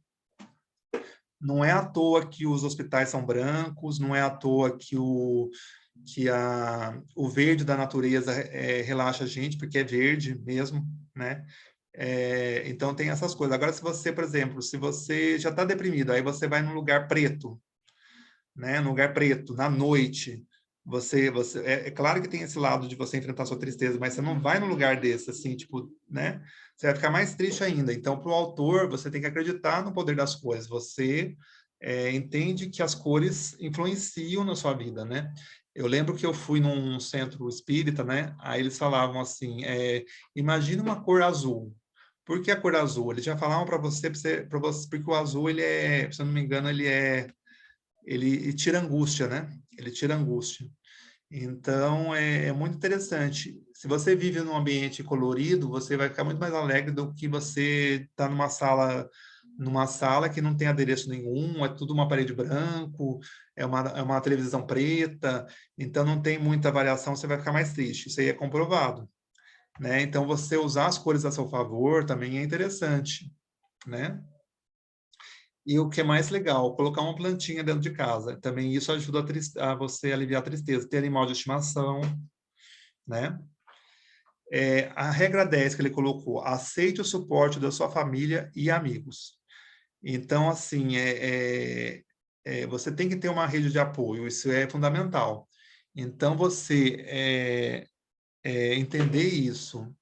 Não é à toa que os hospitais são brancos, não é à toa que o verde da natureza relaxa a gente, porque é verde mesmo, né? Então tem essas coisas. Agora, se você, por exemplo, se você já está deprimido, aí você vai num lugar preto, né? Num lugar preto, na noite, é claro que tem esse lado de você enfrentar sua tristeza, mas você não vai num lugar desse, assim, tipo, né? Você vai ficar mais triste ainda. Então, para o autor, você tem que acreditar no poder das cores. Você entende que as cores influenciam na sua vida, né? Eu lembro que eu fui num centro espírita, né? Aí eles falavam assim: imagina uma cor azul. Por que a cor azul? Eles já falavam para você, porque o azul, se eu não me engano, ele tira angústia, né? Ele tira angústia. Então, é muito interessante. Se você vive num ambiente colorido, você vai ficar muito mais alegre do que você estar numa sala que não tem adereço nenhum, é tudo uma parede branco, é uma televisão preta, então não tem muita variação, você vai ficar mais triste. Isso aí é comprovado, né? Então, você usar as cores a seu favor também é interessante, né? E o que é mais legal, colocar uma plantinha dentro de casa. Também isso ajuda a você aliviar a tristeza. Ter animal de estimação, né? A regra 10 que ele colocou, aceite o suporte da sua família e amigos. Então, assim, você tem que ter uma rede de apoio, isso é fundamental. Então, você entender isso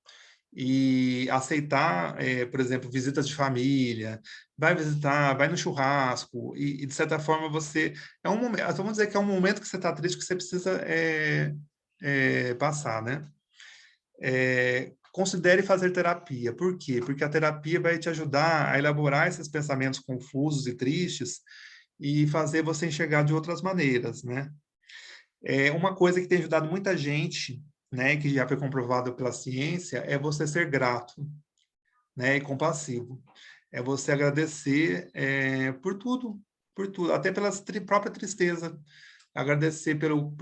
e aceitar, por exemplo, visitas de família, vai visitar, vai no churrasco, e de certa forma você... É um momento, vamos dizer que é um momento que você está triste, que você precisa passar, né? Considere fazer terapia. Por quê? Porque a terapia vai te ajudar a elaborar esses pensamentos confusos e tristes e fazer você enxergar de outras maneiras, né? Uma coisa que tem ajudado muita gente, né, que já foi comprovado pela ciência, é você ser grato, né, e compassivo. É você agradecer por tudo, até pela própria tristeza. Agradecer pelo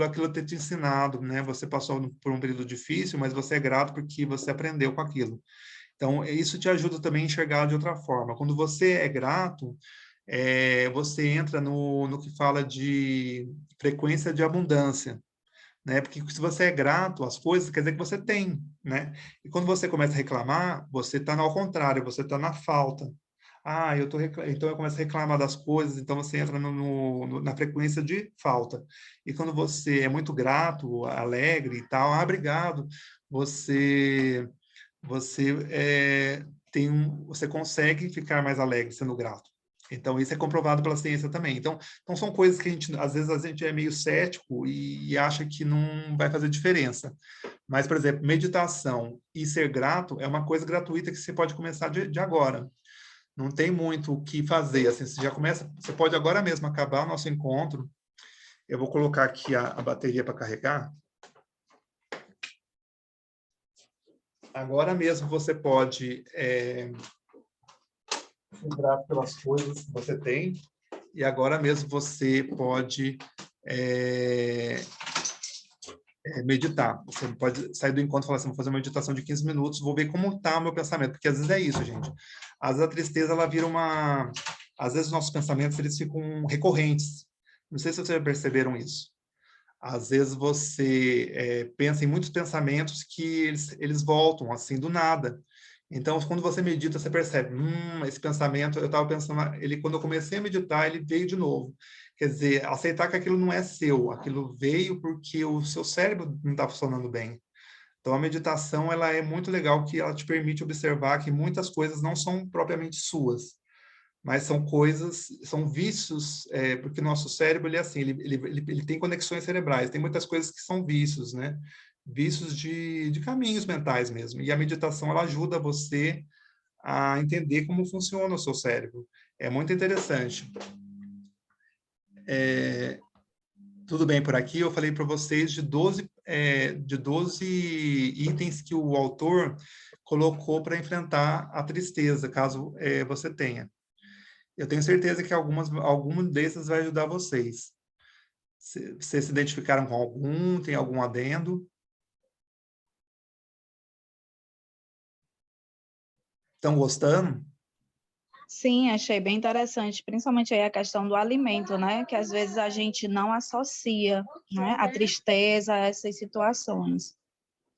aquilo ter te ensinado, né? Você passou por um período difícil, mas você é grato porque você aprendeu com aquilo. Então, isso te ajuda também a enxergar de outra forma. Quando você é grato, você entra no que fala de frequência de abundância, né? Porque se você é grato às coisas, quer dizer que você tem, né? E quando você começa a reclamar, você está ao contrário, você está na falta. Ah, então eu começo a reclamar das coisas, então você entra na frequência de falta. E quando você é muito grato, alegre e tal, obrigado, você você consegue ficar mais alegre sendo grato. Então, isso é comprovado pela ciência também. Então são coisas que às vezes a gente é meio cético e acha que não vai fazer diferença. Mas, por exemplo, meditação e ser grato é uma coisa gratuita que você pode começar de agora. Não tem muito o que fazer. Assim, você já começa, você pode agora mesmo acabar o nosso encontro. Eu vou colocar aqui a bateria para carregar. Agora mesmo você pode ser grato pelas coisas que você tem, e agora mesmo você pode meditar. Você pode sair do encontro e falar assim, vou fazer uma meditação de 15 minutos, vou ver como está o meu pensamento, porque às vezes é isso, gente. Às vezes a tristeza, ela vira uma... Às vezes os nossos pensamentos, eles ficam recorrentes. Não sei se vocês já perceberam isso. Às vezes você pensa em muitos pensamentos que eles voltam, assim, do nada. Então, quando você medita, você percebe, esse pensamento, eu estava pensando, quando eu comecei a meditar, ele veio de novo. Quer dizer, aceitar que aquilo não é seu, aquilo veio porque o seu cérebro não está funcionando bem. Então, a meditação, ela é muito legal, que ela te permite observar que muitas coisas não são propriamente suas, mas são coisas, são vícios, porque o nosso cérebro, ele é assim, ele tem conexões cerebrais, tem muitas coisas que são vícios, né? Vícios de caminhos mentais mesmo. E a meditação, ela ajuda você a entender como funciona o seu cérebro. É muito interessante. Tudo bem por aqui? Eu falei para vocês de 12 itens que o autor colocou para enfrentar a tristeza, caso você tenha. Eu tenho certeza que algum desses vai ajudar vocês. Vocês se identificaram com algum? Tem algum adendo? Estão gostando? Sim, achei bem interessante, principalmente aí a questão do alimento, né? Que às vezes a gente não associa, né, a tristeza a essas situações.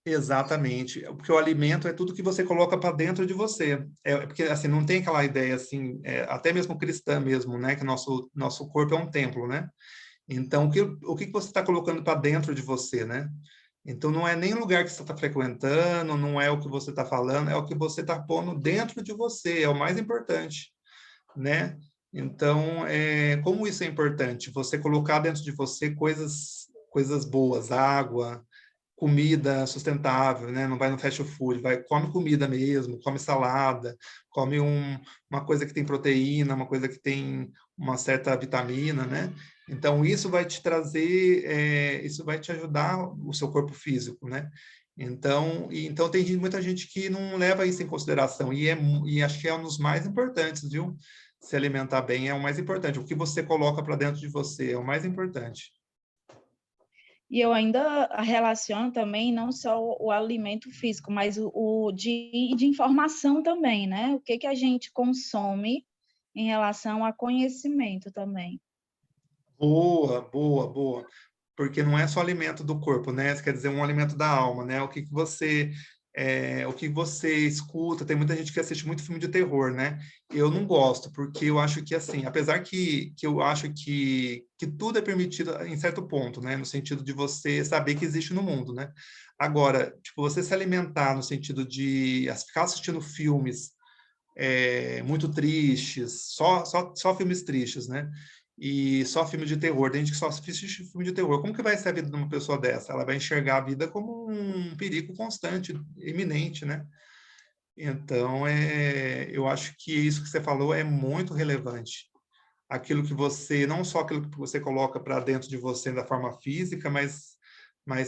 Exatamente, porque o alimento é tudo que você coloca para dentro de você. Porque assim não tem aquela ideia assim, até mesmo cristã mesmo, né? Que nosso corpo é um templo, né? Então o que você está colocando para dentro de você, né? Então não é nem o lugar que você está frequentando, não é o que você está falando, é o que você está pondo dentro de você, é o mais importante, né? Então, como isso é importante? Você colocar dentro de você coisas boas, água, comida sustentável, né? Não vai no fast food, come comida mesmo, come salada, come uma coisa que tem proteína, uma coisa que tem uma certa vitamina, né? Então, isso vai te trazer, isso vai te ajudar o seu corpo físico, né? Então tem muita gente que não leva isso em consideração, e acho que é um dos mais importantes, viu? Se alimentar bem é o mais importante. O que você coloca para dentro de você é o mais importante. E eu ainda relaciono também não só o alimento físico, mas de informação também, né? O que a gente consome em relação a conhecimento também. Boa, boa, boa. Porque não é só alimento do corpo, né? Isso quer dizer um alimento da alma, né? O que você o que você escuta. Tem muita gente que assiste muito filme de terror, né? Eu não gosto, porque eu acho que, assim, apesar que eu acho que tudo é permitido em certo ponto, né? No sentido de você saber que existe no mundo, né? Agora, tipo, você se alimentar no sentido de ficar assistindo filmes muito tristes, só filmes tristes, né? E só filme de terror, tem gente que só assiste filme de terror. Como que vai ser a vida de uma pessoa dessa? Ela vai enxergar a vida como um perigo constante, iminente, né? Então, eu acho que isso que você falou é muito relevante. Aquilo que você, não só aquilo que você coloca para dentro de você da forma física, mas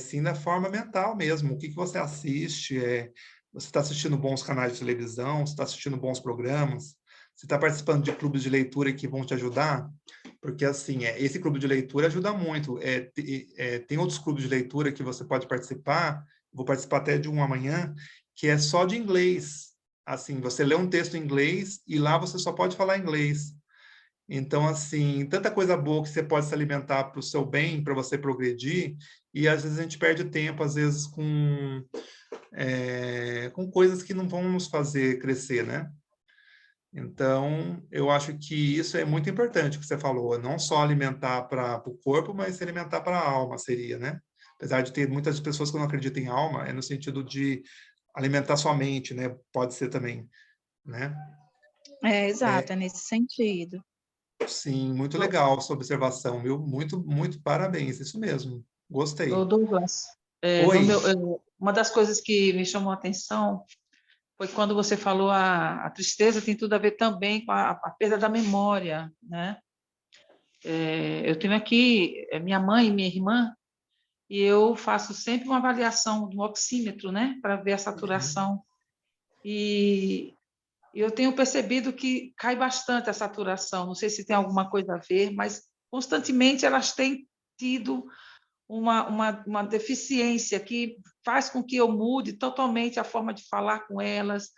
sim da forma mental mesmo. O que que você assiste? Você está assistindo bons canais de televisão? Você está assistindo bons programas? Você está participando de clubes de leitura que vão te ajudar? Porque, assim, esse clube de leitura ajuda muito. Tem outros clubes de leitura que você pode participar, vou participar até de um amanhã, que é só de inglês. Assim, você lê um texto em inglês e lá você só pode falar inglês. Então, assim, tanta coisa boa que você pode se alimentar para o seu bem, para você progredir, e às vezes a gente perde tempo, às vezes, com coisas que não vão nos fazer crescer, né? Então, eu acho que isso é muito importante que você falou, não só alimentar para o corpo, mas se alimentar para a alma, seria, né? Apesar de ter muitas pessoas que não acreditam em alma, é no sentido de alimentar sua mente, né? Pode ser também, né? Exato, é nesse sentido. Sim, muito legal sua observação, viu? Muito, muito parabéns, isso mesmo. Ô, Gostei. Douglas, Oi. uma das coisas que me chamou a atenção foi quando você falou a tristeza tem tudo a ver também com a perda da memória, né? Eu tenho aqui minha mãe e minha irmã, e eu faço sempre uma avaliação do oxímetro, né, para ver a Uhum. saturação. E eu tenho percebido que cai bastante a saturação. Não sei se tem alguma coisa a ver, mas constantemente elas têm tido uma deficiência que faz com que eu mude totalmente a forma de falar com elas,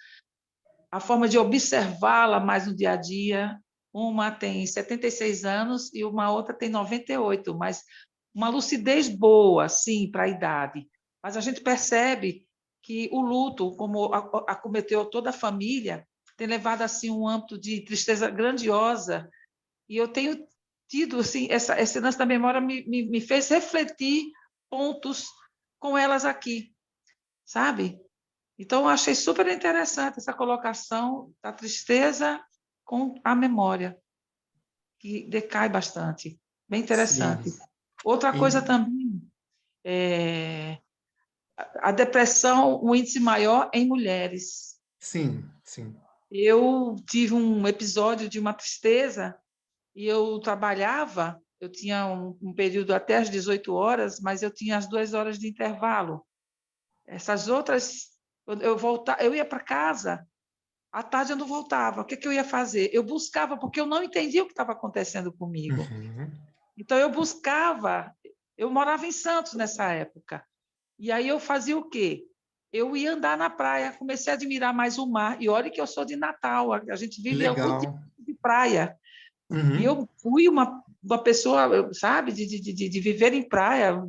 a forma de observá-la mais no dia a dia. Uma tem 76 anos e uma outra tem 98, mas uma lucidez boa, sim, para a idade. Mas a gente percebe que o luto, como acometeu toda a família, tem levado assim um âmbito de tristeza grandiosa. E eu tenho tido, assim, esse lance da memória me fez refletir pontos com elas aqui, sabe? Então, eu achei super interessante essa colocação da tristeza com a memória, que decai bastante. Bem Sim. interessante. Outra coisa E- também, a depressão, um índice maior em mulheres. sim, sim. Eu tive um episódio de uma tristeza e eu trabalhava, eu tinha um período até às 18 horas, mas eu tinha as 2 horas de intervalo. Essas outras, eu ia para casa, à tarde eu não voltava. O que, que eu ia fazer? Eu buscava, porque eu não entendia o que estava acontecendo comigo. Uhum. Então, eu buscava, eu morava em Santos nessa época, e aí eu fazia o quê? Eu ia andar na praia, comecei a admirar mais o mar, e olha que eu sou de Natal, a gente Que vive o dia legal. de praia. E Uhum. eu fui uma pessoa, sabe, de viver em praia,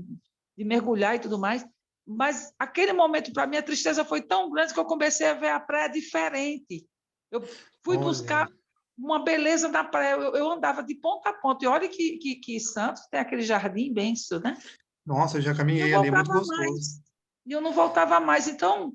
de mergulhar e tudo mais. Mas aquele momento, para mim, a tristeza foi tão grande que eu comecei a ver a praia diferente. Eu fui Olha. buscar uma beleza na praia. Eu andava de ponta a ponta. E olha que Santos tem aquele jardim imenso, né? Nossa, eu já E eu caminhei ali, é muito voltava gostoso. mais. E eu não voltava mais. Então,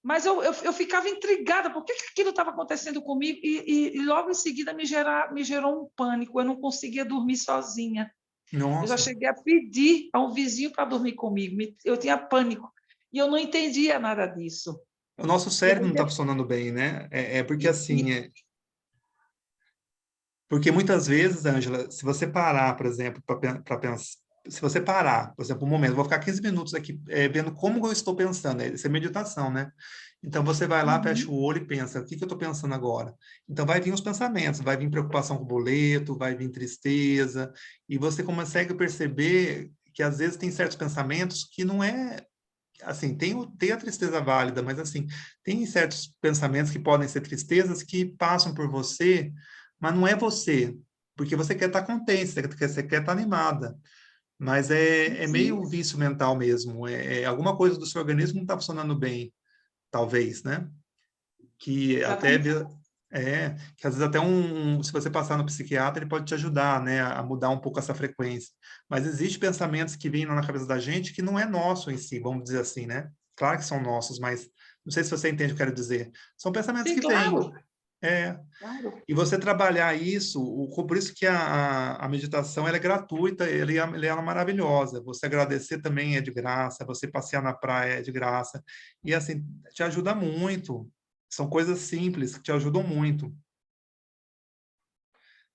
mas eu ficava intrigada, por que aquilo estava acontecendo comigo? E logo em seguida me gerou um pânico, eu não conseguia dormir sozinha. Eu já Nossa, cheguei a pedir a um vizinho para dormir comigo, eu tinha pânico, e eu não entendia nada disso. o nosso E cérebro aí, não está funcionando bem, né? É porque e, assim, e, porque muitas vezes, Ângela, se você parar, por exemplo, para pensar, se você parar, por exemplo, um momento, vou ficar 15 minutos aqui vendo como eu estou pensando, isso é meditação, né? Então você vai lá, fecha uhum, o olho e pensa, o que que eu estou pensando agora? Então vai vir os pensamentos, vai vir preocupação com o boleto, vai vir tristeza, e você consegue perceber que às vezes tem certos pensamentos que não é assim, tem a tristeza válida, mas assim, tem certos pensamentos que podem ser tristezas que passam por você, mas não é você, porque você quer estar contente, você quer estar animada, mas é sim, meio vício mental mesmo, alguma coisa do seu organismo não está funcionando bem, talvez, né? Que até Exatamente. que às vezes até se você passar no psiquiatra, ele pode te ajudar, né, a mudar um pouco essa frequência. Mas existem pensamentos que vêm na cabeça da gente que não é nosso em si, vamos dizer assim, né? Claro que são nossos, mas não sei se você entende o que eu quero dizer. São pensamentos Sim, que vêm. claro, É, claro. e você trabalhar isso, por isso que a meditação ela é gratuita, ela é maravilhosa. Você agradecer também é de graça, você passear na praia é de graça. E assim, te ajuda muito. São coisas simples que te ajudam muito.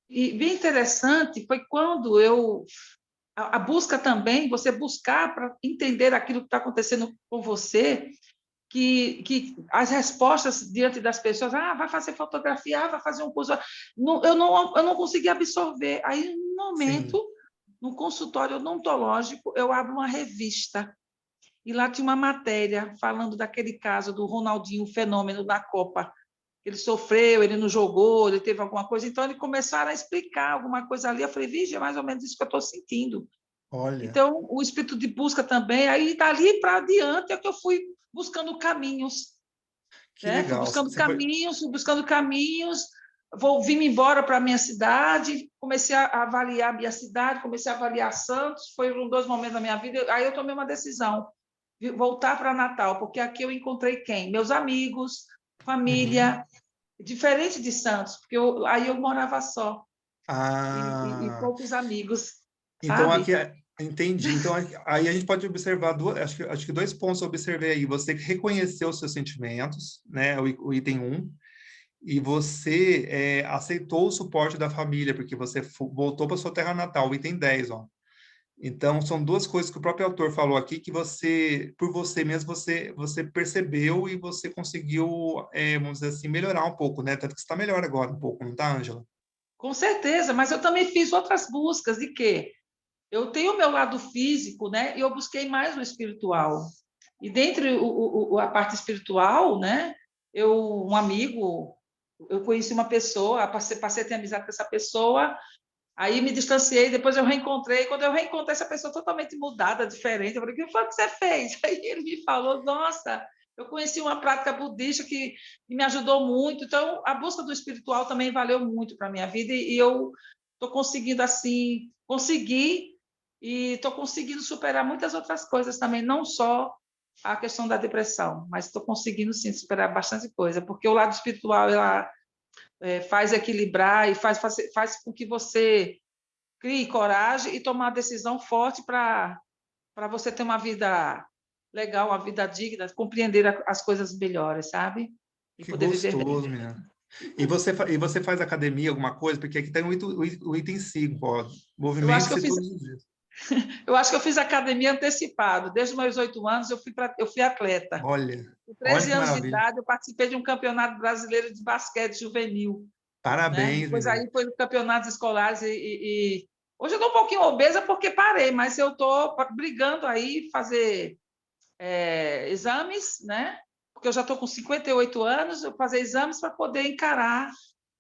E bem interessante foi quando a busca também, você buscar para entender aquilo que está acontecendo com você, que as respostas diante das pessoas, vai fazer fotografia, vai fazer um curso, eu não consegui absorver. Aí, no Sim, momento, no consultório odontológico, eu abro uma revista, e lá tinha uma matéria falando daquele caso do Ronaldinho, o fenômeno da Copa. Ele sofreu, ele não jogou, ele teve alguma coisa. Então, eles começaram a explicar alguma coisa ali. Eu falei, vixe, é mais ou menos isso que eu estou sentindo. olha, Então, o espírito de busca também, aí dali para adiante é que eu fui buscando caminhos, que né? legal. Você foi. Fui buscando caminhos, vim embora para a minha cidade, comecei a avaliar a minha cidade, comecei a avaliar Santos, foi um dos momentos da minha vida, aí eu tomei uma decisão, voltar para Natal, porque aqui eu encontrei quem? Meus amigos, Uhum. família, diferente de Santos, porque aí eu morava só, e Ah, poucos amigos, então aqui sabe? entendi. Então aí a gente pode observar acho que dois pontos eu observei aí. Você reconheceu os seus sentimentos, né? O item um. E você aceitou o suporte da família, porque você voltou para sua terra natal, o item 10, ó. Então, são duas coisas que o próprio autor falou aqui, que você, por você mesmo, você percebeu e você conseguiu, vamos dizer assim, melhorar um pouco, né? Tanto que você está melhor agora um pouco, não está, Ângela? Com certeza, mas eu também fiz outras buscas de quê? Eu tenho o meu lado físico, né? E eu busquei mais o espiritual. E dentre a parte espiritual, né? Um amigo, eu conheci uma pessoa, passei a ter amizade com essa pessoa, aí me distanciei, depois eu reencontrei. Quando eu reencontrei essa pessoa totalmente mudada, diferente, eu falei, o que foi que você fez? Aí ele me falou, nossa, eu conheci uma prática budista que me ajudou muito. Então, a busca do espiritual também valeu muito para a minha vida e eu estou conseguindo, assim, conseguir e estou conseguindo superar muitas outras coisas também, não só a questão da depressão, mas estou conseguindo, sim, superar bastante coisa, porque o lado espiritual, ela faz equilibrar e faz com que você crie coragem e tomar uma decisão forte para você ter uma vida legal, uma vida digna, compreender as coisas melhores, sabe? E Que poder viver bem. gostoso, menina. E você faz academia, alguma coisa? Porque aqui tem o item 5, ó. Eu acho que eu Movimente-se fiz, todos os dias. eu acho que eu fiz academia antecipado. Desde os meus 8 anos, eu fui atleta. Olha, Com olha 13 que anos de maravilha. idade, eu participei de um campeonato brasileiro de basquete juvenil, né? Parabéns, Depois menina. aí foi no campeonatos escolares hoje eu estou um pouquinho obesa porque parei, mas eu estou brigando aí fazer exames, né? Porque eu já estou com 58 anos, eu fazer exames para poder encarar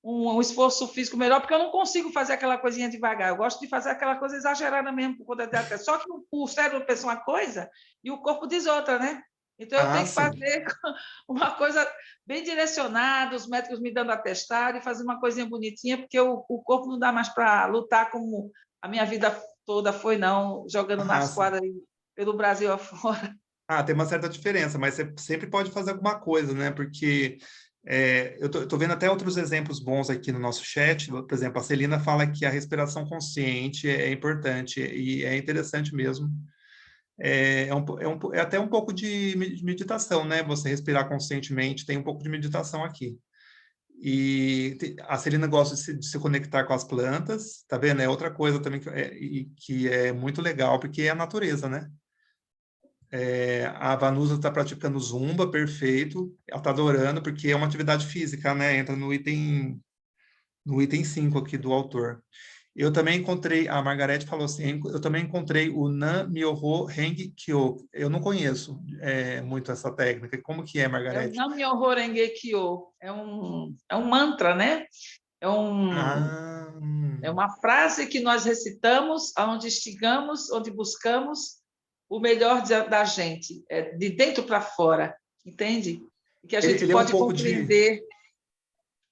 um esforço físico melhor, porque eu não consigo fazer aquela coisinha devagar. Eu gosto de fazer aquela coisa exagerada mesmo, por conta de atleta. Só que o cérebro pensa uma coisa e o corpo diz outra, né? Então, eu Ah, tenho que sim. fazer uma coisa bem direcionada, os médicos me dando atestado e fazer uma coisinha bonitinha, porque o corpo não dá mais para lutar como a minha vida toda foi, não, jogando Ah, nas sim. quadras pelo Brasil afora. Ah, tem uma certa diferença, mas você sempre pode fazer alguma coisa, né? Porque eu tô vendo até outros exemplos bons aqui no nosso chat. Por exemplo, a Celina fala que a respiração consciente é importante e é interessante mesmo. É até um pouco de meditação, né? Você respirar conscientemente, tem um pouco de meditação aqui. E a Celina gosta de se conectar com as plantas, tá vendo? É outra coisa também que é muito legal, porque é a natureza, né? A Vanusa está praticando zumba, perfeito. Ela está adorando, porque é uma atividade física, né? Entra no item 5 aqui do autor. Eu também encontrei, a Margarete falou assim, eu também encontrei o Nam Myoho Renge Kyo. Eu não conheço muito essa técnica. Como que é, É o Margarete? Nam-myoho Renge Kyo, é um mantra, né? É, um, Ah, é uma frase que nós recitamos, onde instigamos, onde buscamos o melhor da gente, de dentro para fora, entende? que a gente Ele é um pode pouco de... compreender.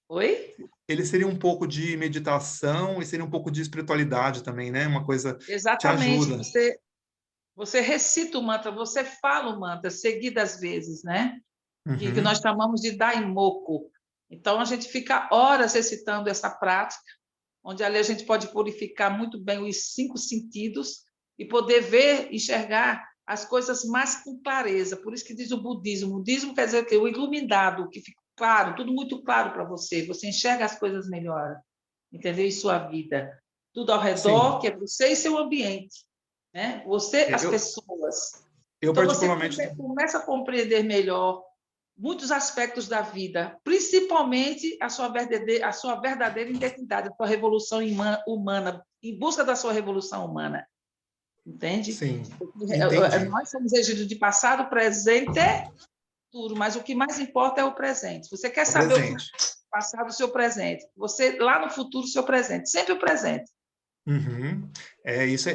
Oi? Ele seria um pouco de meditação e seria um pouco de espiritualidade também, né? Uma coisa que te Exatamente. ajuda. Você recita o mantra, você fala o mantra seguidas vezes, né? Que nós Uhum. chamamos de daimoku. Então, a gente fica horas recitando essa prática, onde ali a gente pode purificar muito bem os 5 sentidos e poder ver, enxergar as coisas mais com clareza. Por isso que diz o budismo. O budismo quer dizer que o iluminado, que fica claro, tudo muito claro para você. Você enxerga as coisas melhor, entendeu? Em sua vida. Tudo ao redor, Sim. que é você e seu ambiente, né? Você, É, as pessoas. eu Então, você particularmente... começa a compreender melhor muitos aspectos da vida, principalmente a sua verdadeira identidade, a sua revolução humana, em busca da sua revolução humana. Entende? Sim, entendi. Nós somos regidos de passado, presente e futuro, mas o que mais importa é o presente. Você quer O saber o que é presente. o passado, o seu presente. Você, lá no futuro, o seu presente. Sempre o presente. Uhum. Isso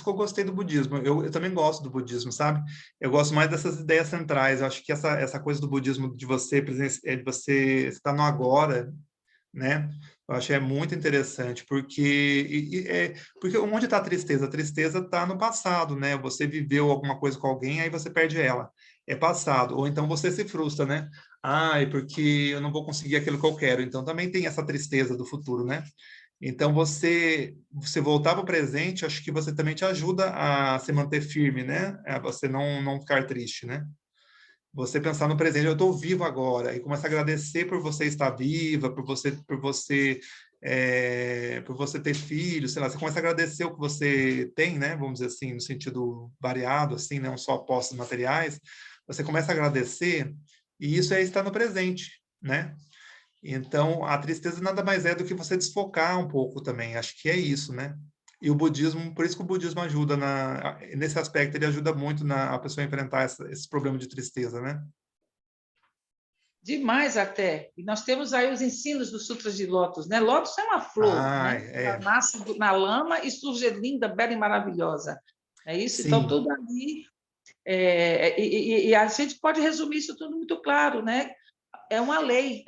que eu gostei do budismo. Eu também gosto do budismo, sabe? Eu gosto mais dessas ideias centrais. Eu acho que essa coisa do budismo de você, de você estar no agora, né? Eu achei muito interessante, porque onde está a tristeza? A tristeza está no passado, né? Você viveu alguma coisa com alguém, aí você perde ela. É passado. Ou então você se frustra, né? Ai, porque eu não vou conseguir aquilo que eu quero. Então também tem essa tristeza do futuro, né? Então você voltar para o presente, acho que você também te ajuda a se manter firme, né? A você não ficar triste, né? Você pensar no presente, eu estou vivo agora, e começa a agradecer por você estar viva, por você ter filhos, sei lá, você começa a agradecer o que você tem, né? Vamos dizer assim, no sentido variado, assim, não só posses materiais. Você começa a agradecer, e isso é estar no presente, né? Então, a tristeza nada mais é do que você desfocar um pouco também. Acho que é isso, né? E o budismo, por isso que o budismo ajuda nesse aspecto, ele ajuda muito a pessoa a enfrentar esse problema de tristeza, né? Demais até. E nós temos aí os ensinos dos Sutras de Lótus, né? Lótus é uma flor, Ah, né? Ela nasce na lama e surge linda, bela e maravilhosa. É isso? Então, sim. tudo ali. E a gente pode resumir isso tudo muito claro, né? É uma lei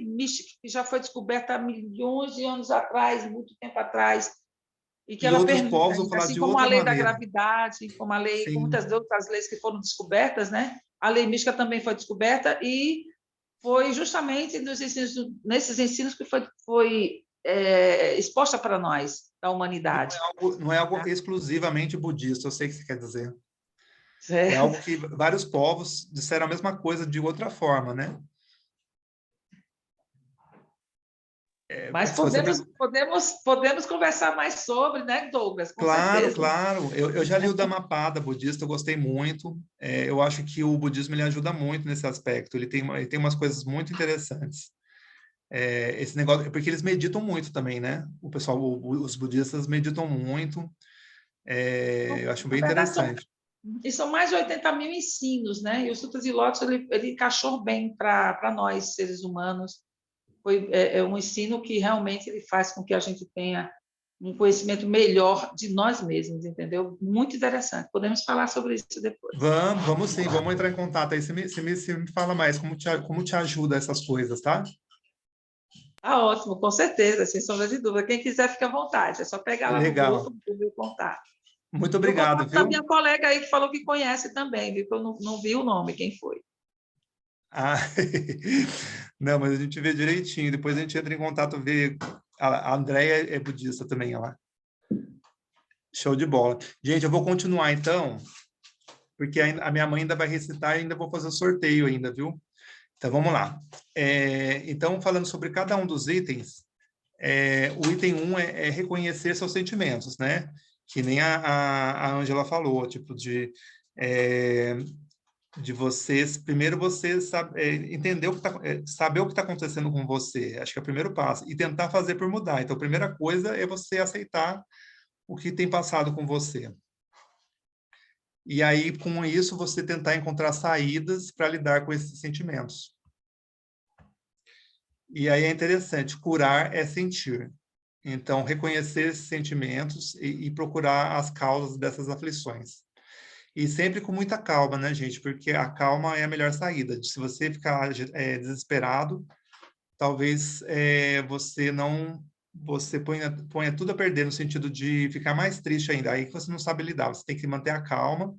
mística que já foi descoberta há milhões de anos atrás, muito tempo atrás, e que E ela outros permite, povos vão falar assim de como a outra lei da maneira. gravidade, como a lei, como Sim. muitas outras leis que foram descobertas, né? A lei mística também foi descoberta e foi justamente nesses ensinos que foi exposta para nós, da humanidade. Não é algo Tá? exclusivamente budista, eu sei o que você quer dizer. É Certo? algo que vários povos disseram a mesma coisa de outra forma, né? Mas Se você podemos conversar mais sobre, né, Douglas? Com Claro, certeza. claro. Eu já li o Dhammapada budista, eu gostei muito. Eu acho que o budismo ele ajuda muito nesse aspecto. Ele tem umas coisas muito interessantes. Esse negócio, porque eles meditam muito também, né? O pessoal, os budistas meditam muito. Eu acho Na bem verdade, interessante. são mais de 80 mil ensinos, né? E o Sutra de Lótus, ele encaixou bem para nós, seres humanos. É um ensino que realmente ele faz com que a gente tenha um conhecimento melhor de nós mesmos, entendeu? Muito interessante. Podemos falar sobre isso depois. Vamos sim, vamos entrar em contato aí. Você me fala mais como te ajuda essas coisas, tá? Tá ótimo, com certeza, sem sombra de dúvida. Quem quiser, fica à vontade. É só pegar lá no grupo Legal. o meu contato. Muito E o obrigado, contato da viu? minha colega aí que falou que conhece também, viu? Que eu não vi o nome, quem foi. Ah, não, mas a gente vê direitinho. Depois a gente entra em contato, vê. A Andréia é budista também, ela. Show de bola. Gente, eu vou continuar então, porque a minha mãe ainda vai recitar e ainda vou fazer o sorteio ainda, viu? Então, vamos lá. Então, falando sobre cada um dos itens, o item 1 é reconhecer seus sentimentos, né? Que nem a Ângela falou, tipo, de vocês, primeiro você entender o que saber o que está acontecendo com você. Acho que é o primeiro passo. E tentar fazer por mudar. Então, a primeira coisa é você aceitar o que tem passado com você. E aí, com isso, você tentar encontrar saídas para lidar com esses sentimentos. E aí é interessante, curar é sentir. Então, reconhecer esses sentimentos e procurar as causas dessas aflições. E sempre com muita calma, né, gente? Porque a calma é a melhor saída. Se você ficar desesperado, talvez você não... Você ponha tudo a perder no sentido de ficar mais triste ainda. Aí que você não sabe lidar. Você tem que manter a calma.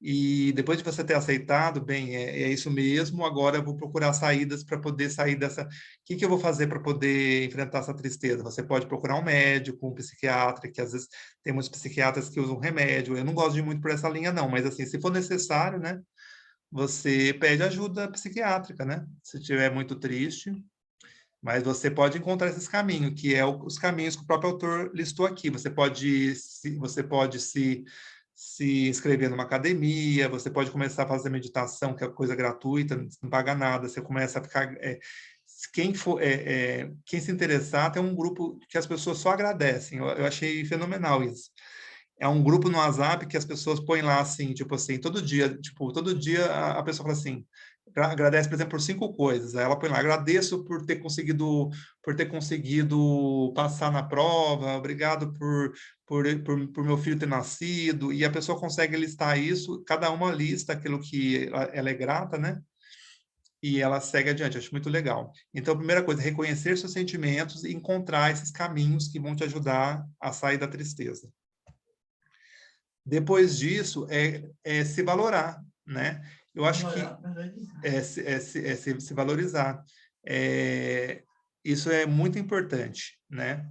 E depois de você ter aceitado, bem, é isso mesmo, agora eu vou procurar saídas para poder sair dessa... O que que eu vou fazer para poder enfrentar essa tristeza? Você pode procurar um médico, um psiquiatra, que às vezes tem muitos psiquiatras que usam remédio. Eu não gosto de ir muito por essa linha, não, mas assim, se for necessário, né, você pede ajuda psiquiátrica, né? Se estiver muito triste, mas você pode encontrar esses caminhos, que é os caminhos que o próprio autor listou aqui. Você pode se inscrever numa academia, você pode começar a fazer meditação, que é coisa gratuita, não paga nada, você começa a ficar... quem se interessar, tem um grupo que as pessoas só agradecem, eu achei fenomenal isso. É um grupo no WhatsApp que as pessoas põem lá assim, tipo assim, todo dia a pessoa fala assim, agradece, por exemplo, por 5 coisas. Aí ela põe lá, agradeço por ter conseguido passar na prova, obrigado por meu filho ter nascido, e a pessoa consegue listar isso, cada uma lista aquilo que ela é grata, né? E ela segue adiante, acho muito legal. Então, a primeira coisa, reconhecer seus sentimentos e encontrar esses caminhos que vão te ajudar a sair da tristeza. Depois disso, é se valorar, né? Eu acho que se valorizar. Isso é muito importante, né?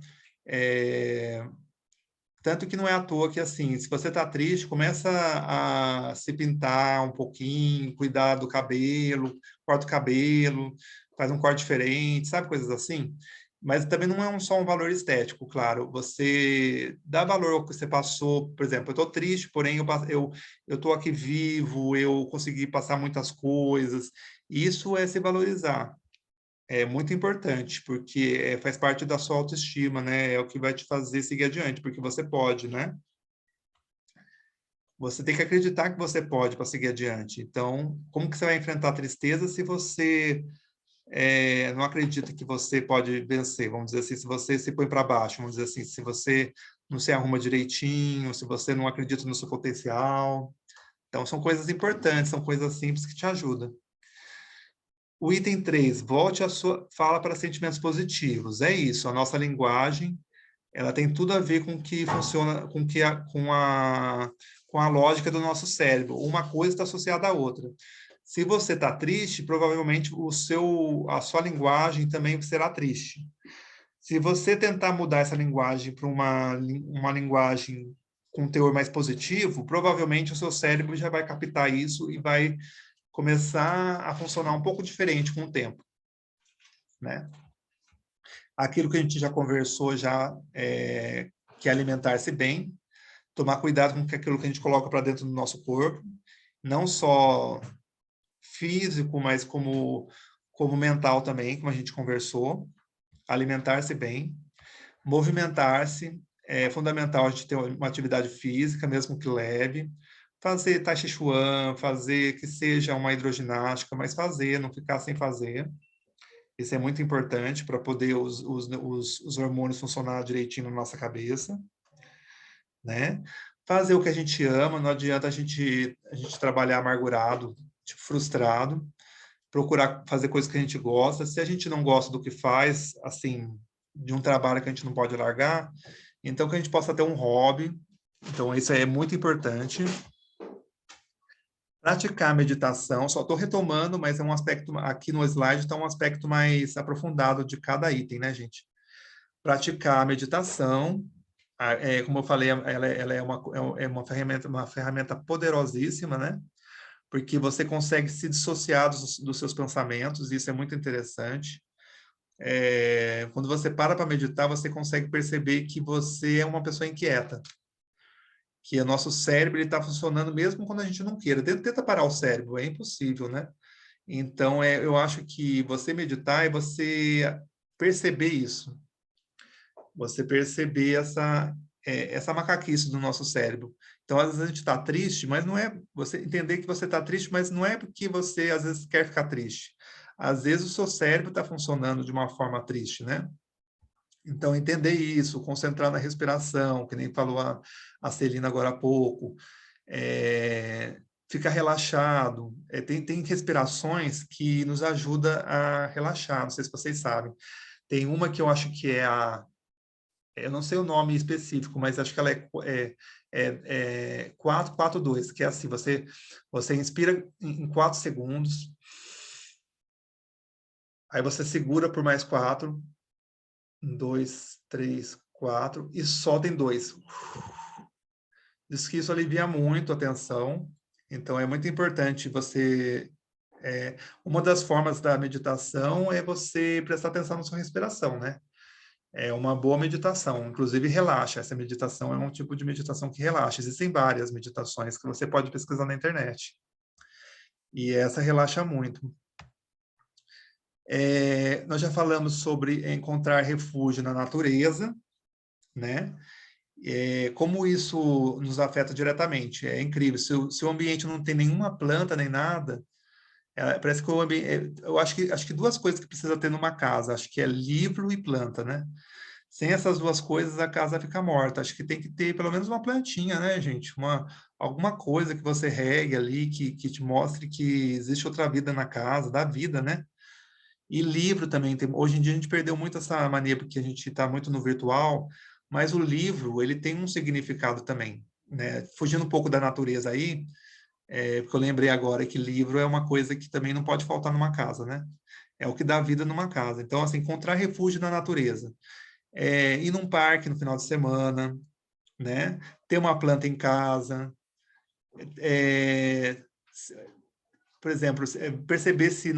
Tanto que não é à toa que, assim, se você está triste, começa a se pintar um pouquinho, cuidar do cabelo, corta o cabelo, faz um corte diferente, sabe? Coisas assim. Mas também não é só um valor estético, claro. Você dá valor ao que você passou. Por exemplo, eu estou triste, porém eu estou aqui vivo, eu consegui passar muitas coisas. Isso é se valorizar. É muito importante, porque faz parte da sua autoestima, né? É o que vai te fazer seguir adiante, porque você pode, né? Você tem que acreditar que você pode para seguir adiante. Então, como que você vai enfrentar a tristeza se você não acredita que você pode vencer? Vamos dizer assim, se você se põe para baixo, vamos dizer assim, se você não se arruma direitinho, se você não acredita no seu potencial. Então, são coisas importantes, são coisas simples que te ajudam. O item 3, volte a sua fala para sentimentos positivos. É isso, a nossa linguagem, ela tem tudo a ver com o que funciona, com a lógica do nosso cérebro. Uma coisa está associada à outra. Se você está triste, provavelmente a sua linguagem também será triste. Se você tentar mudar essa linguagem para uma linguagem com teor mais positivo, provavelmente o seu cérebro já vai captar isso e vai começar a funcionar um pouco diferente com o tempo, né? Aquilo que a gente já conversou que é alimentar-se bem, tomar cuidado com aquilo que a gente coloca para dentro do nosso corpo, não só físico, mas como mental também, como a gente conversou, alimentar-se bem, movimentar-se, é fundamental a gente ter uma atividade física, mesmo que leve, fazer tai chi chuan, fazer que seja uma hidroginástica, mas fazer, não ficar sem fazer. Isso é muito importante para poder os hormônios funcionar direitinho na nossa cabeça, né? Fazer o que a gente ama, não adianta a gente trabalhar amargurado, tipo, frustrado, procurar fazer coisas que a gente gosta. Se a gente não gosta do que faz, assim, de um trabalho que a gente não pode largar, então que a gente possa ter um hobby. Então, isso é muito importante. Praticar meditação, só estou retomando, mas é um aspecto, aqui no slide está um aspecto mais aprofundado de cada item, né, gente? Praticar a meditação, como eu falei, ela é uma ferramenta poderosíssima, né? Porque você consegue se dissociar dos seus pensamentos, isso é muito interessante. Quando você para meditar, você consegue perceber que você é uma pessoa inquieta, que o nosso cérebro está funcionando mesmo quando a gente não queira. Tenta parar o cérebro, é impossível, né? Então, eu acho que você meditar é você perceber isso. Você perceber essa macaquice do nosso cérebro. Então, às vezes a gente está triste, mas não é... Você entender que você está triste, mas não é porque você, às vezes, quer ficar triste. Às vezes o seu cérebro está funcionando de uma forma triste, né? Então, entender isso, concentrar na respiração, que nem falou a Celina agora há pouco, fica relaxado. Tem respirações que nos ajudam a relaxar, não sei se vocês sabem. Tem uma que eu acho que é eu não sei o nome específico, mas acho que ela é 4-4-2, que é assim, você inspira em 4 segundos, aí você segura por mais 4, 2, 3, 4, e solta em 2. Diz que isso alivia muito a tensão, então é muito importante você... uma das formas da meditação é você prestar atenção na sua respiração, né? É uma boa meditação, inclusive relaxa. Essa meditação é um tipo de meditação que relaxa. Existem várias meditações que você pode pesquisar na internet. E essa relaxa muito. Nós já falamos sobre encontrar refúgio na natureza, né? Como isso nos afeta diretamente. É incrível. Se o ambiente não tem nenhuma planta nem nada, parece que o ambiente... eu acho que 2 coisas que precisa ter numa casa, acho que é livro e planta, né? Sem essas 2 coisas, a casa fica morta. Acho que tem que ter pelo menos uma plantinha, né, gente? Alguma coisa que você regue ali, que te mostre que existe outra vida na casa, da vida, né? E livro também. Hoje em dia a gente perdeu muito essa mania, porque a gente está muito no virtual, mas o livro, ele tem um significado também, né? Fugindo um pouco da natureza aí, porque eu lembrei agora que livro é uma coisa que também não pode faltar numa casa, né? É o que dá vida numa casa. Então, assim, encontrar refúgio na natureza. Ir num parque no final de semana, né? Ter uma planta em casa, por exemplo, perceber se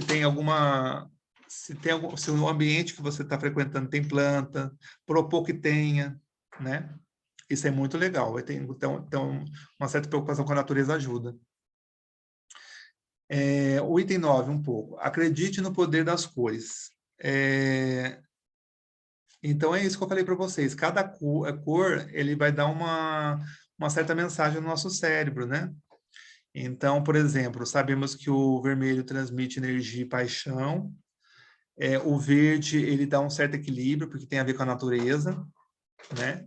tem alguma, se o ambiente que você está frequentando tem planta, propor que tenha, né? Isso é muito legal. Então, uma certa preocupação com a natureza ajuda. O item 9, um pouco. Acredite no poder das cores. Então, é isso que eu falei para vocês. Cada cor, ele vai dar uma certa mensagem no nosso cérebro, né? Então, por exemplo, sabemos que o vermelho transmite energia e paixão. O verde, ele dá um certo equilíbrio, porque tem a ver com a natureza, né?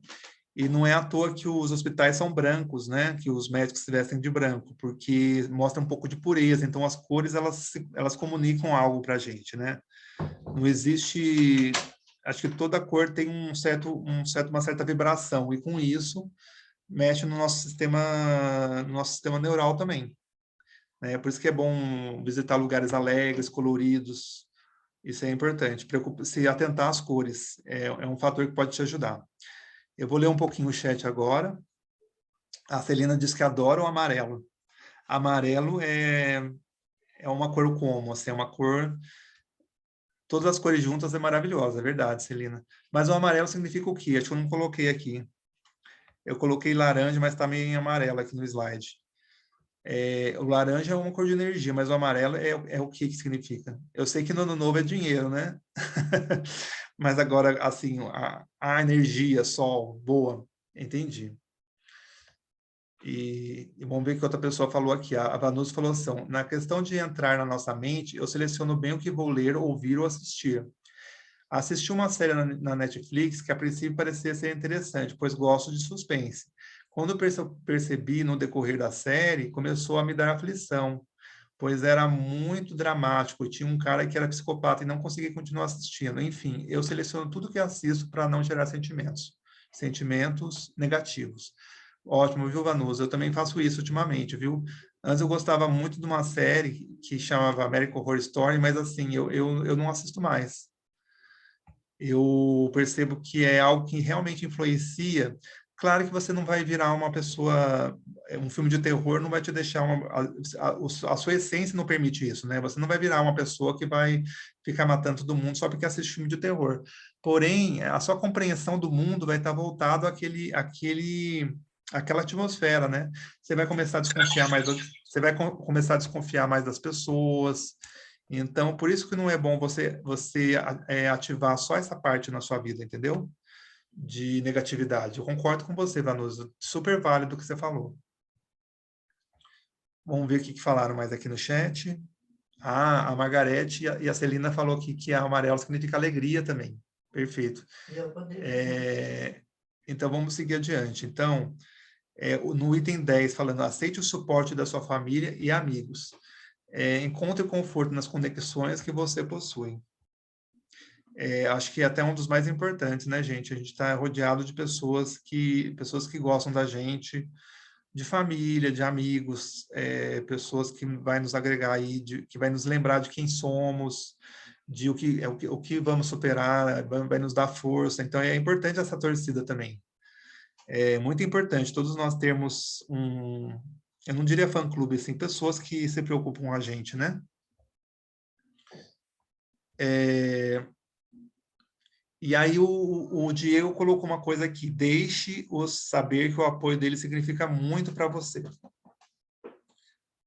E não é à toa que os hospitais são brancos, né? Que os médicos se vestem de branco, porque mostra um pouco de pureza. Então, as cores, elas comunicam algo para a gente, né? Não existe... Acho que toda cor tem uma certa vibração, e com isso mexe no nosso sistema neural também, né? Por isso que é bom visitar lugares alegres, coloridos. Isso é importante. Se atentar às cores é um fator que pode te ajudar. Eu vou ler um pouquinho o chat agora. A Celina diz que adora o amarelo. Amarelo é uma cor como, assim, é uma cor... Todas as cores juntas é maravilhosa, é verdade, Celina. Mas o amarelo significa o quê? Acho que eu não coloquei aqui. Eu coloquei laranja, mas está meio em amarelo aqui no slide. O laranja é uma cor de energia, mas o amarelo é o que significa? Eu sei que no ano novo é dinheiro, né? Mas agora, assim, a energia, sol, boa, entendi. E vamos ver o que outra pessoa falou aqui. A Vanus falou assim, na questão de entrar na nossa mente, eu seleciono bem o que vou ler, ouvir ou assistir. Assisti uma série na Netflix que a princípio parecia ser interessante, pois gosto de suspense. Quando eu percebi no decorrer da série, começou a me dar aflição, pois era muito dramático. Tinha um cara que era psicopata e não conseguia continuar assistindo. Enfim, eu seleciono tudo que assisto para não gerar sentimentos negativos. Ótimo, viu, Vanusa? Eu também faço isso ultimamente, viu? Antes eu gostava muito de uma série que chamava American Horror Story, mas assim, eu não assisto mais. Eu percebo que é algo que realmente influencia. Claro que você não vai virar uma pessoa... Um filme de terror não vai te deixar... A sua essência não permite isso, né? Você não vai virar uma pessoa que vai ficar matando todo mundo só porque assiste filme de terror. Porém, a sua compreensão do mundo vai estar voltado àquela atmosfera, né? Você vai começar a desconfiar mais... Você vai começar a desconfiar mais das pessoas. Então, por isso que não é bom você ativar só essa parte na sua vida, entendeu? De negatividade. Eu concordo com você, Vanusa. Super válido o que você falou. Vamos ver o que falaram mais aqui no chat. A Margarete e a Celina falou aqui que a amarelo significa alegria também. Perfeito. Então, vamos seguir adiante. Então, No item 10, falando, aceite o suporte da sua família e amigos. Encontre conforto nas conexões que você possui. Acho que é até um dos mais importantes, né, gente? A gente está rodeado de pessoas que gostam da gente, de família, de amigos, pessoas que vai nos agregar aí, que vai nos lembrar de quem somos, de o que vamos superar, vai nos dar força. Então, é importante essa torcida também. É muito importante todos nós termos eu não diria fã-clube, assim, pessoas que se preocupam com a gente, né? E aí o Diego colocou uma coisa aqui, deixe-os saber que o apoio dele significa muito para você.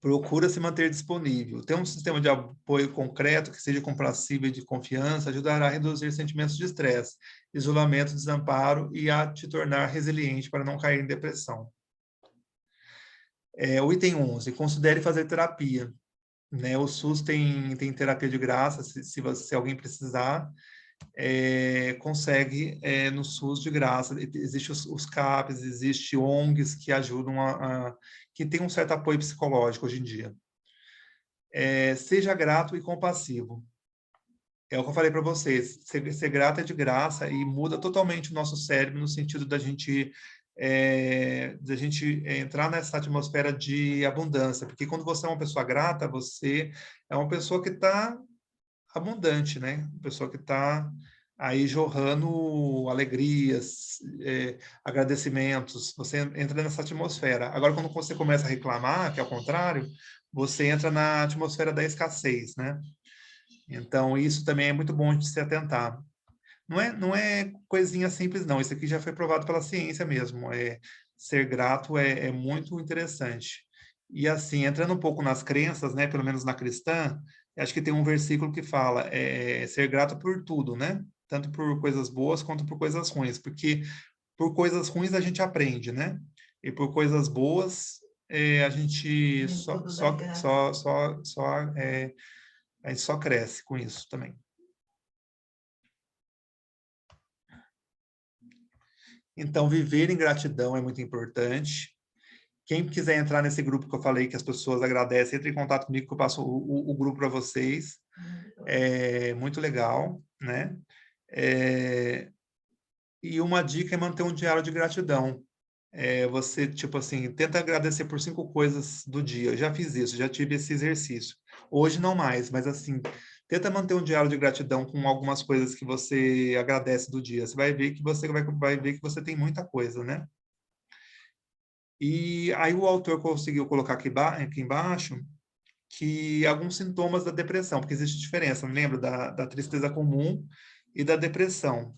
Procura se manter disponível. Ter um sistema de apoio concreto que seja compreensível e de confiança ajudará a reduzir sentimentos de estresse, isolamento, desamparo e a te tornar resiliente para não cair em depressão. O item 11, considere fazer terapia. Né? O SUS tem terapia de graça, se alguém precisar, consegue no SUS de graça. Existem os CAPs, existem ONGs que ajudam que tem um certo apoio psicológico hoje em dia. Seja grato e compassivo. É o que eu falei para vocês, ser grato é de graça e muda totalmente o nosso cérebro no sentido da gente entrar nessa atmosfera de abundância, porque quando você é uma pessoa grata, você é uma pessoa que está abundante, né? Uma pessoa que está aí jorrando alegrias, agradecimentos, você entra nessa atmosfera. Agora, quando você começa a reclamar, que é o contrário, você entra na atmosfera da escassez, né? Então, isso também é muito bom de se atentar. Não é coisinha simples, não. Isso aqui já foi provado pela ciência mesmo. Ser grato é muito interessante. E assim, entrando um pouco nas crenças, né, pelo menos na cristã, acho que tem um versículo que fala ser grato por tudo, né? Tanto por coisas boas quanto por coisas ruins, porque por coisas ruins a gente aprende, né? E por coisas boas a gente a gente só cresce com isso também. Então, viver em gratidão é muito importante. Quem quiser entrar nesse grupo que eu falei, que as pessoas agradecem, entre em contato comigo que eu passo o grupo para vocês. É muito legal, né? E uma dica é manter um diário de gratidão. Você, tipo assim, tenta agradecer por 5 coisas do dia. Eu já fiz isso, já tive esse exercício. Hoje não mais, mas assim, tenta manter um diário de gratidão com algumas coisas que você agradece do dia. Você vai ver que você vai ver que você tem muita coisa, né? E aí o autor conseguiu colocar aqui embaixo que alguns sintomas da depressão, porque existe diferença, lembra da tristeza comum e da depressão.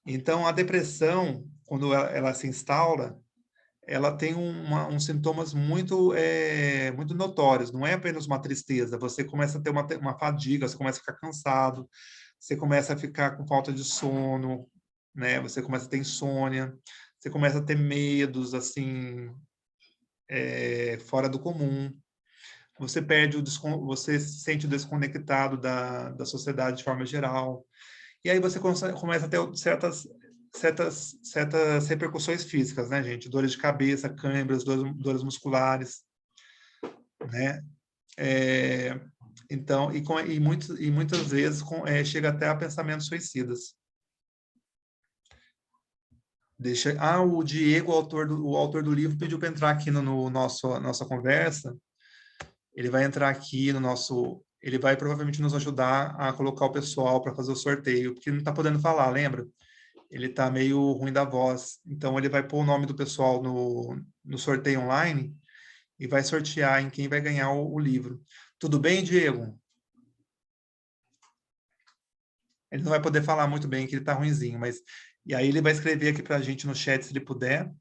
Então, a depressão, quando ela se instaura, ela tem uns sintomas muito notórios, não é apenas uma tristeza, você começa a ter uma fadiga, você começa a ficar cansado, você começa a ficar com falta de sono, né? Você começa a ter insônia, você começa a ter medos, assim, fora do comum, você se sente desconectado da sociedade de forma geral, e aí você começa a ter certas repercussões físicas, né, gente? Dores de cabeça, câimbras, dores musculares, né? Então, e muitas vezes chega até a pensamentos suicidas. O Diego, o autor do livro, pediu para entrar aqui no nossa conversa. Ele vai entrar aqui no nosso... Ele vai provavelmente nos ajudar a colocar o pessoal para fazer o sorteio, porque não está podendo falar, lembra? Ele está meio ruim da voz. Então, ele vai pôr o nome do pessoal no sorteio online e vai sortear em quem vai ganhar o livro. Tudo bem, Diego? Ele não vai poder falar muito bem, que ele está ruinzinho, mas... E aí ele vai escrever aqui para a gente no chat, se ele puder,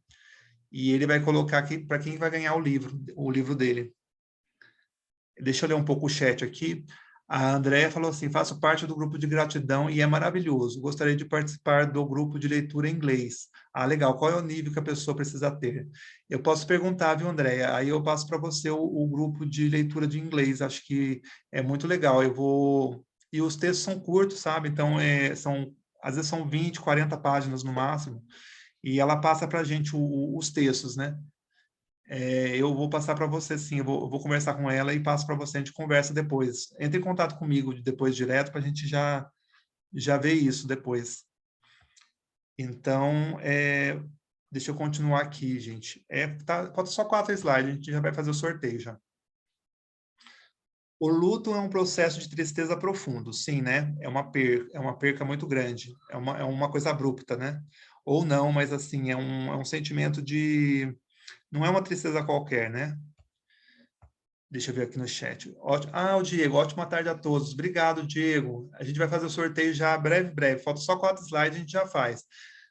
e ele vai colocar aqui para quem vai ganhar o livro dele. Deixa eu ler um pouco o chat aqui. A Andréia falou assim, faço parte do grupo de gratidão e é maravilhoso. Gostaria de participar do grupo de leitura em inglês. Ah, legal. Qual é o nível que a pessoa precisa ter? Eu posso perguntar, viu, Andréia? Aí eu passo para você o grupo de leitura de inglês. Acho que é muito legal. E os textos são curtos, sabe? Então, às vezes são 20, 40 páginas no máximo. E ela passa para a gente os textos, né? Eu vou passar para você, sim, eu vou conversar com ela e passo para você, a gente conversa depois. Entre em contato comigo depois direto para a gente já ver isso depois. Então, deixa eu continuar aqui, gente. Falta só 4 slides, a gente já vai fazer o sorteio já. O luto é um processo de tristeza profundo, sim, né? É uma perca muito grande, é uma coisa abrupta, né? Ou não, mas assim, é um sentimento de... Não é uma tristeza qualquer, né? Deixa eu ver aqui no chat. O Diego, ótima tarde a todos. Obrigado, Diego. A gente vai fazer o sorteio já breve. Falta só 4 slides, a gente já faz.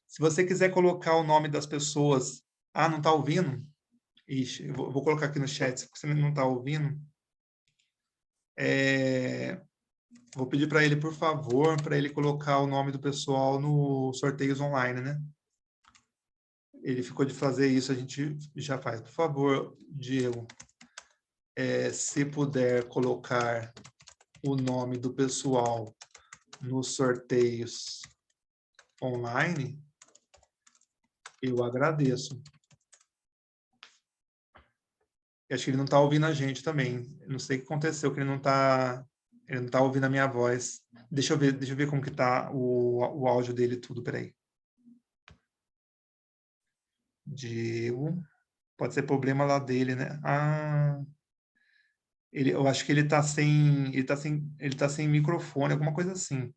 Se você quiser colocar o nome das pessoas... Ah, não está ouvindo? Ixi, eu vou colocar aqui no chat, se você não está ouvindo. Vou pedir para ele, por favor, para ele colocar o nome do pessoal no sorteios online, né? Ele ficou de fazer isso, a gente já faz. Por favor, Diego, se puder colocar o nome do pessoal nos sorteios online, eu agradeço. Eu acho que ele não está ouvindo a gente também. Eu não sei o que aconteceu, que ele não está ouvindo a minha voz. Deixa eu ver como que está o áudio dele tudo, peraí. Diego, pode ser problema lá dele, né? Eu acho que ele tá sem microfone, alguma coisa assim.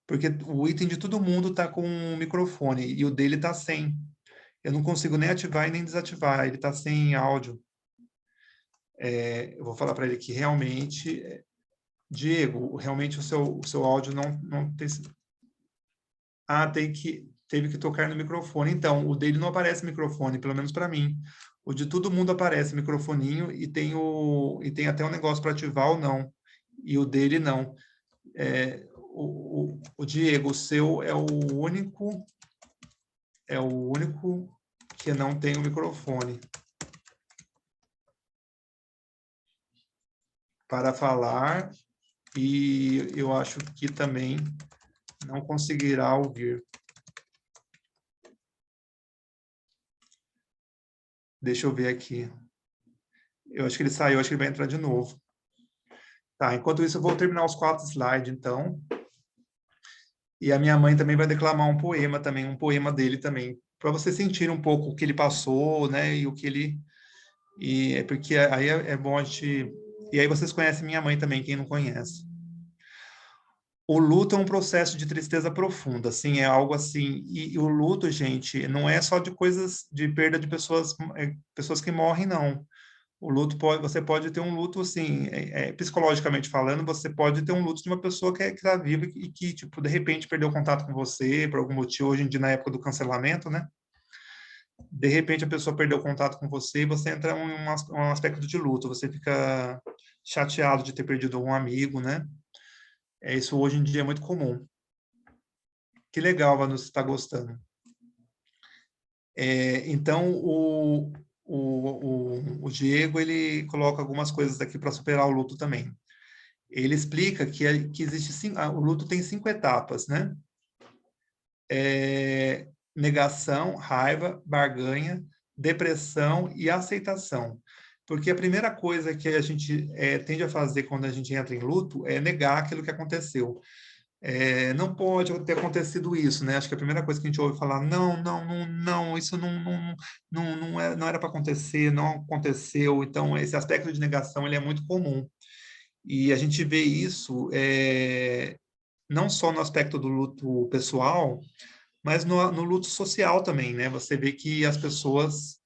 Porque o item de todo mundo tá com um microfone e o dele tá sem. Eu não consigo nem ativar e nem desativar, ele tá sem áudio. Eu vou falar para ele que realmente, Diego, realmente o seu áudio não tem... teve que tocar no microfone. Então, o dele não aparece microfone, pelo menos para mim. O de todo mundo aparece microfoninho e tem até um negócio para ativar ou não. E o dele não. O Diego, o seu é o único que não tem o microfone para falar, e eu acho que também não conseguirá ouvir. Deixa eu ver aqui. Eu acho que ele saiu, acho que ele vai entrar de novo. Tá, enquanto isso eu vou terminar os 4 slides, então. E a minha mãe também vai declamar um poema dele também, para você sentir um pouco o que ele passou, né, e o que ele... E é porque aí é bom a gente... E aí vocês conhecem minha mãe também, quem não conhece. O luto é um processo de tristeza profunda, assim, é algo assim... E o luto, gente, não é só de coisas, de perda de pessoas que morrem, não. O luto você pode ter um luto, assim, psicologicamente falando, você pode ter um luto de uma pessoa que está viva e que, tipo, de repente perdeu contato com você por algum motivo, hoje em dia, na época do cancelamento, né? De repente a pessoa perdeu contato com você e você entra em um aspecto de luto, você fica chateado de ter perdido um amigo, né? Isso hoje em dia é muito comum. Que legal, Vanus, você está gostando. Então, o Diego, ele coloca algumas coisas aqui para superar o luto também. Ele explica que existe o luto tem 5 etapas, né? Negação, raiva, barganha, depressão e aceitação. Porque a primeira coisa que a gente tende a fazer quando a gente entra em luto é negar aquilo que aconteceu. Não pode ter acontecido isso, né? Acho que a primeira coisa que a gente ouve falar, não, isso não era para acontecer, não aconteceu. Então, esse aspecto de negação, ele é muito comum. E a gente vê isso não só no aspecto do luto pessoal, mas no luto social também, né? Você vê que as pessoas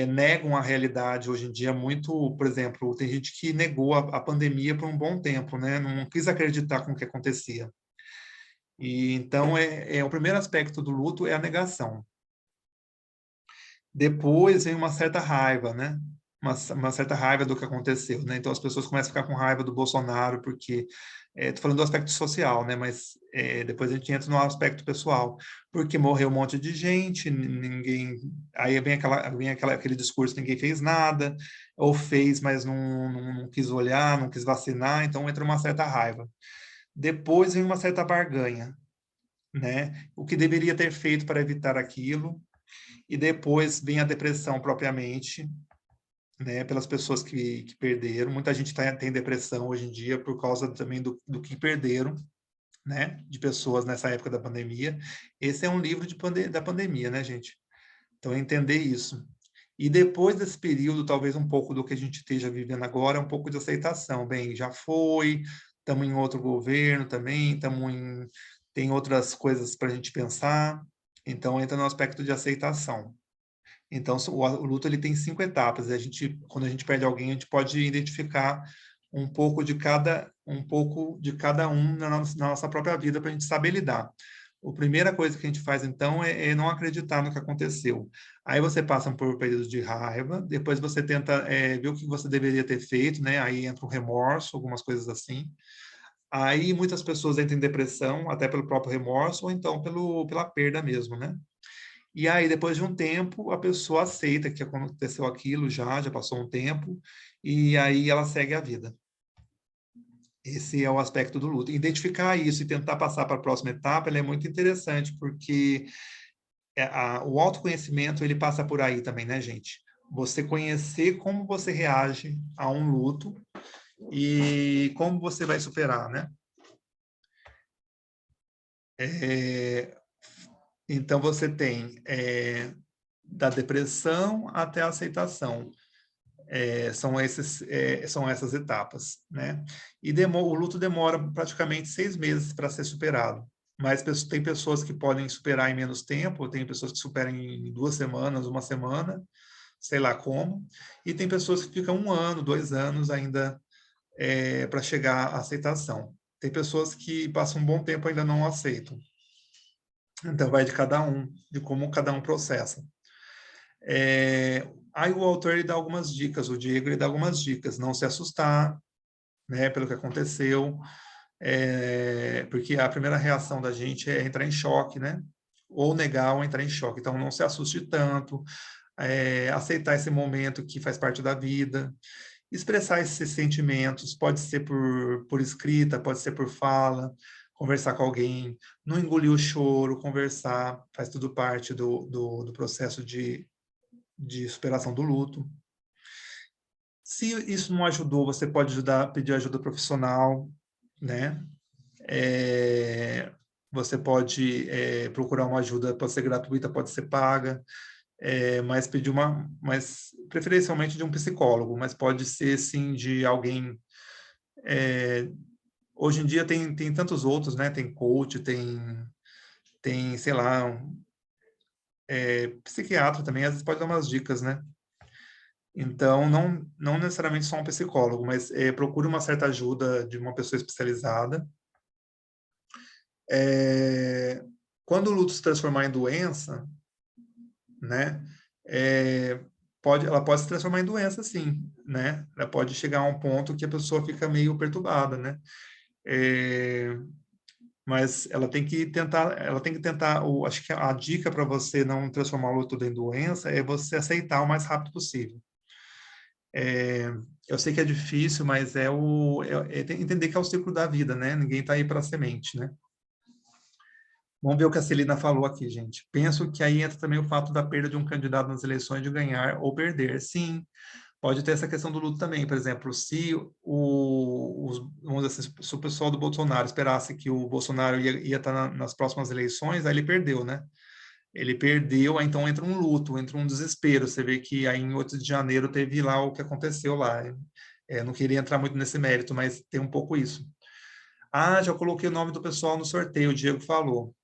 negam a realidade hoje em dia muito, por exemplo, tem gente que negou a pandemia por um bom tempo, né? Não quis acreditar com o que acontecia. E então o primeiro aspecto do luto é a negação. Depois vem uma certa raiva, né? Uma certa raiva do que aconteceu, né? Então as pessoas começam a ficar com raiva do Bolsonaro porque estou falando do aspecto social, né? Mas depois a gente entra no aspecto pessoal, porque morreu um monte de gente, ninguém, aí vem aquele discurso, ninguém fez nada, ou fez, mas não quis olhar, não quis vacinar, então entra uma certa raiva. Depois vem uma certa barganha, né? O que deveria ter feito para evitar aquilo, e depois vem a depressão propriamente, né, pelas pessoas que perderam. Muita gente tem depressão hoje em dia por causa também do que perderam, né, de pessoas nessa época da pandemia. Esse é um livro da pandemia, né, gente? Então, entender isso. E depois desse período, talvez um pouco do que a gente esteja vivendo agora, um pouco de aceitação. Bem, já foi, estamos em outro governo também, tem outras coisas para a gente pensar. Então, entra no aspecto de aceitação. Então, o luto ele tem 5 etapas. Quando a gente perde alguém, a gente pode identificar um pouco de cada um na nossa própria vida para a gente saber lidar. A primeira coisa que a gente faz, então, é não acreditar no que aconteceu. Aí você passa por períodos de raiva, depois você tenta ver o que você deveria ter feito, né? Aí entra o remorso, algumas coisas assim. Aí muitas pessoas entram em depressão, até pelo próprio remorso, ou então pela perda mesmo, né? E aí, depois de um tempo, a pessoa aceita que aconteceu aquilo já passou um tempo, e aí ela segue a vida. Esse é o aspecto do luto. Identificar isso e tentar passar para a próxima etapa, é muito interessante, porque o autoconhecimento, ele passa por aí também, né, gente? Você conhecer como você reage a um luto e como você vai superar, né? Então, você tem da depressão até a aceitação. São essas etapas, né? E o luto demora praticamente 6 meses para ser superado. Mas tem pessoas que podem superar em menos tempo, tem pessoas que superam em 2 semanas, 1 semana, sei lá como, e tem pessoas que ficam 1 ano, 2 anos ainda para chegar à aceitação. Tem pessoas que passam um bom tempo e ainda não aceitam. Então, vai de cada um, de como cada um processa. Aí o autor ele dá algumas dicas, o Diego ele dá algumas dicas, não se assustar, né, pelo que aconteceu, porque a primeira reação da gente é entrar em choque, né, ou negar ou entrar em choque, então não se assuste tanto, aceitar esse momento que faz parte da vida, expressar esses sentimentos, pode ser por escrita, pode ser por fala, conversar com alguém, não engolir o choro, conversar, faz tudo parte do processo de superação do luto. Se isso não ajudou, você pode pedir ajuda profissional, né? Você pode procurar uma ajuda, pode ser gratuita, pode ser paga, mas mas preferencialmente de um psicólogo, mas pode ser, sim, de alguém... hoje em dia tem tantos outros, né? Tem coach, sei lá, psiquiatra também, às vezes pode dar umas dicas, né? Então, não necessariamente só um psicólogo, mas procure uma certa ajuda de uma pessoa especializada. Quando o luto se transformar em doença, né, ela pode se transformar em doença, sim, né? Ela pode chegar a um ponto que a pessoa fica meio perturbada, né? Mas ela tem que tentar, acho que a dica para você não transformar o luto em doença é você aceitar o mais rápido possível. Eu sei que é difícil, mas entender que é o ciclo da vida, né? Ninguém está aí para semente, né? Vamos ver o que a Celina falou aqui, gente. Penso que aí entra também o fato da perda de um candidato nas eleições de ganhar ou perder. Sim, pode ter essa questão do luto também. Por exemplo, se vamos dizer assim, se o pessoal do Bolsonaro esperasse que o Bolsonaro ia estar nas próximas eleições, aí ele perdeu, né? Ele perdeu, aí então entra um luto, entra um desespero. Você vê que aí em 8 de janeiro teve lá o que aconteceu lá. Não queria entrar muito nesse mérito, mas tem um pouco isso. Ah, já coloquei o nome do pessoal no sorteio, o Diego falou.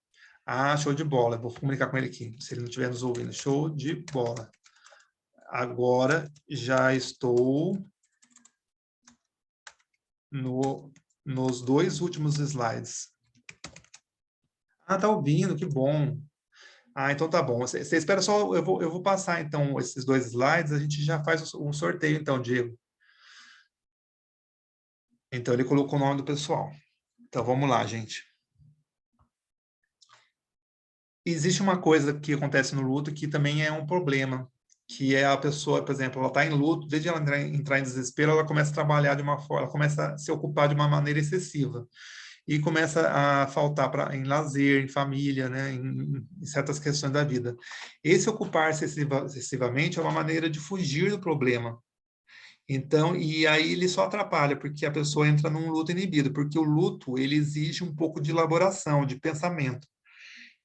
Ah, show de bola. Vou comunicar com ele aqui, se ele não estiver nos ouvindo. Show de bola. Agora já estou nos 2 últimos slides. Ah, tá ouvindo, que bom. Ah, então tá bom. Você espera só, eu vou passar então esses 2 slides, a gente já faz um sorteio então, Diego. Então ele colocou o nome do pessoal. Então vamos lá, gente. Existe uma coisa que acontece no luto que também é um problema, que é a pessoa, por exemplo, ela está em luto, desde ela entrar em desespero, ela começa a trabalhar de uma forma, ela começa a se ocupar de uma maneira excessiva e começa a faltar em lazer, em família, né, em certas questões da vida. Esse ocupar-se excessivamente é uma maneira de fugir do problema, Então, e aí ele só atrapalha, porque a pessoa entra num luto inibido, porque o luto, ele exige um pouco de elaboração, de pensamento.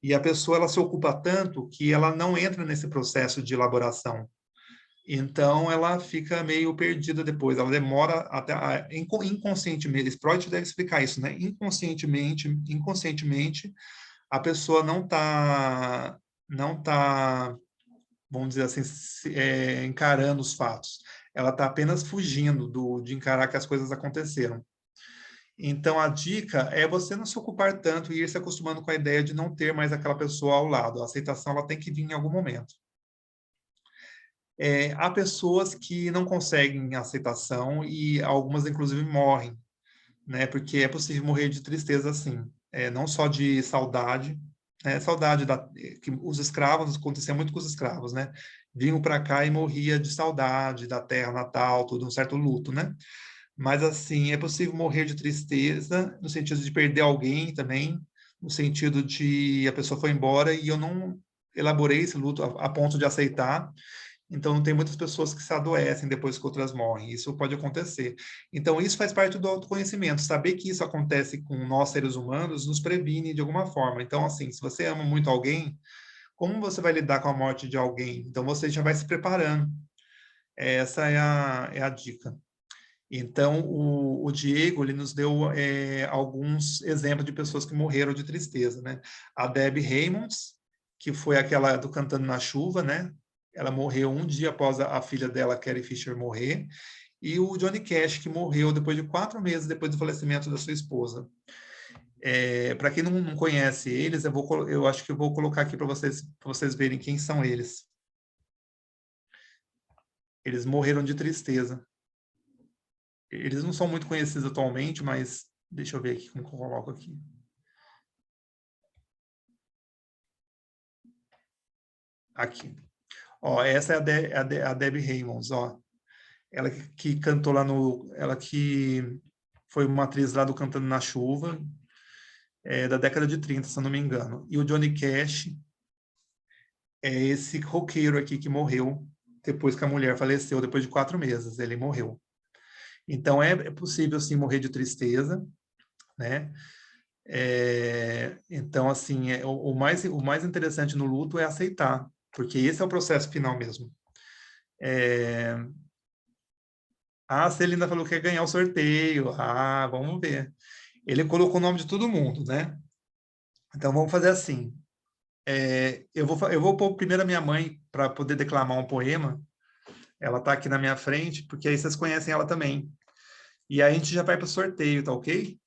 E a pessoa, ela se ocupa tanto que ela não entra nesse processo de elaboração. Então, ela fica meio perdida depois, ela demora até inconscientemente, Freud deve explicar isso, né? Inconscientemente, a pessoa não tá, vamos dizer assim, encarando os fatos. Ela está apenas fugindo de encarar que as coisas aconteceram. Então, a dica é você não se ocupar tanto e ir se acostumando com a ideia de não ter mais aquela pessoa ao lado. A aceitação, ela tem que vir em algum momento. Há pessoas que não conseguem aceitação e algumas, inclusive, morrem, né? Porque é possível morrer de tristeza, assim. Não só de saudade, né? Saudade que os escravos, acontecia muito com os escravos, né? Vinham para cá e morria de saudade da terra natal, tudo, um certo luto, né? Mas, assim, é possível morrer de tristeza, no sentido de perder alguém também, no sentido de a pessoa foi embora e eu não elaborei esse luto a ponto de aceitar. Então, tem muitas pessoas que se adoecem depois que outras morrem. Isso pode acontecer. Então, isso faz parte do autoconhecimento. Saber que isso acontece com nós, seres humanos, nos previne de alguma forma. Então, assim, se você ama muito alguém, como você vai lidar com a morte de alguém? Então, você já vai se preparando. Essa é a dica. Então, o Diego, ele nos deu alguns exemplos de pessoas que morreram de tristeza, né? A Debbie Raymonds, que foi aquela do Cantando na Chuva, né? Ela morreu um dia após a filha dela, Carrie Fisher, morrer. E o Johnny Cash, que morreu depois de 4 meses depois do falecimento da sua esposa. Para quem não conhece eles, eu acho que eu vou colocar aqui para vocês verem quem são eles. Eles morreram de tristeza. Eles não são muito conhecidos atualmente, mas deixa eu ver aqui como que eu coloco aqui. Aqui. Ó, essa é a Debbie Raymonds, ó. Ela que cantou lá no... Ela que foi uma atriz lá do Cantando na Chuva, da década de 30, se eu não me engano. E o Johnny Cash é esse roqueiro aqui que morreu depois que a mulher faleceu, depois de 4 meses, ele morreu. Então, é possível, sim, morrer de tristeza, né? Então, assim, o mais interessante no luto é aceitar, porque esse é o processo final mesmo. A Celina falou que ia ganhar o sorteio. Vamos ver. Ele colocou o nome de todo mundo, né? Então, vamos fazer assim. Eu vou pôr primeiro a minha mãe para poder declamar um poema. Ela está aqui na minha frente, porque aí vocês conhecem ela também. E aí a gente já vai para o sorteio, tá ok?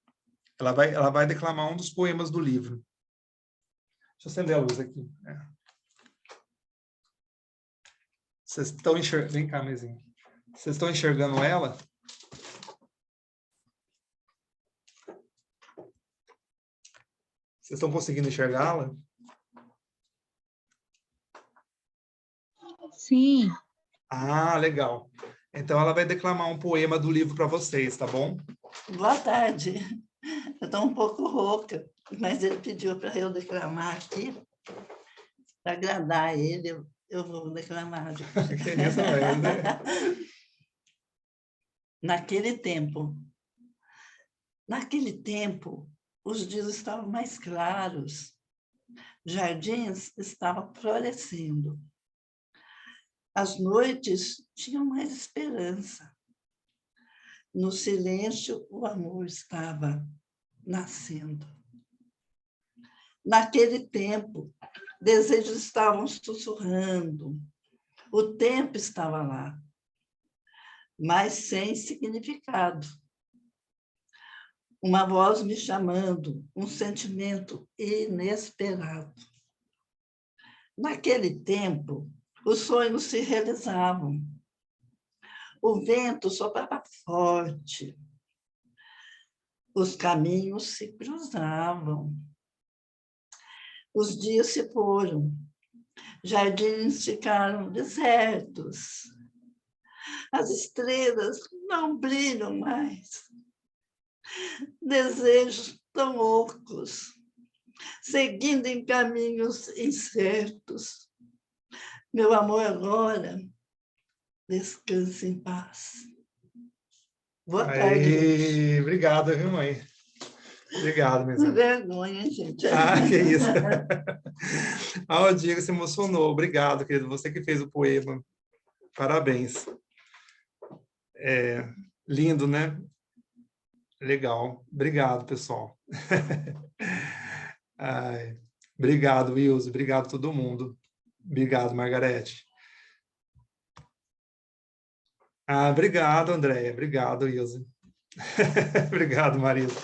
Ela vai declamar um dos poemas do livro. Deixa eu acender a luz aqui. Vocês estão enxergando... Vem cá, Mezinho. Vocês estão enxergando ela? Vocês estão conseguindo enxergá-la? Sim. Legal. Então, ela vai declamar um poema do livro para vocês, tá bom? Boa tarde. Eu estou um pouco rouca, mas ele pediu para eu declamar aqui. Para agradar ele, eu vou declamar. Que isso, né? Naquele tempo, os dias estavam mais claros, jardins estavam florescendo. As noites tinham mais esperança. No silêncio, o amor estava nascendo. Naquele tempo, desejos estavam sussurrando. O tempo estava lá, mas sem significado. Uma voz me chamando, um sentimento inesperado. Naquele tempo, os sonhos se realizavam. O vento soprava forte. Os caminhos se cruzavam. Os dias se foram. Jardins ficaram desertos. As estrelas não brilham mais. Desejos tão loucos, seguindo em caminhos incertos. Meu amor, agora, descanse em paz. Boa tarde. Aí, obrigado, viu, mãe? Obrigado, Que mesmo. vergonha, gente. Ah, que isso. Ah, o Diego se emocionou. Obrigado, querido. Você que fez o poema. Parabéns. Lindo, né? Legal. Obrigado, pessoal. Ai, obrigado, Wilson. Obrigado a todo mundo. Obrigado, Margarete. Ah, obrigado, Andréia. Obrigado, Wilson. Obrigado, Marisa.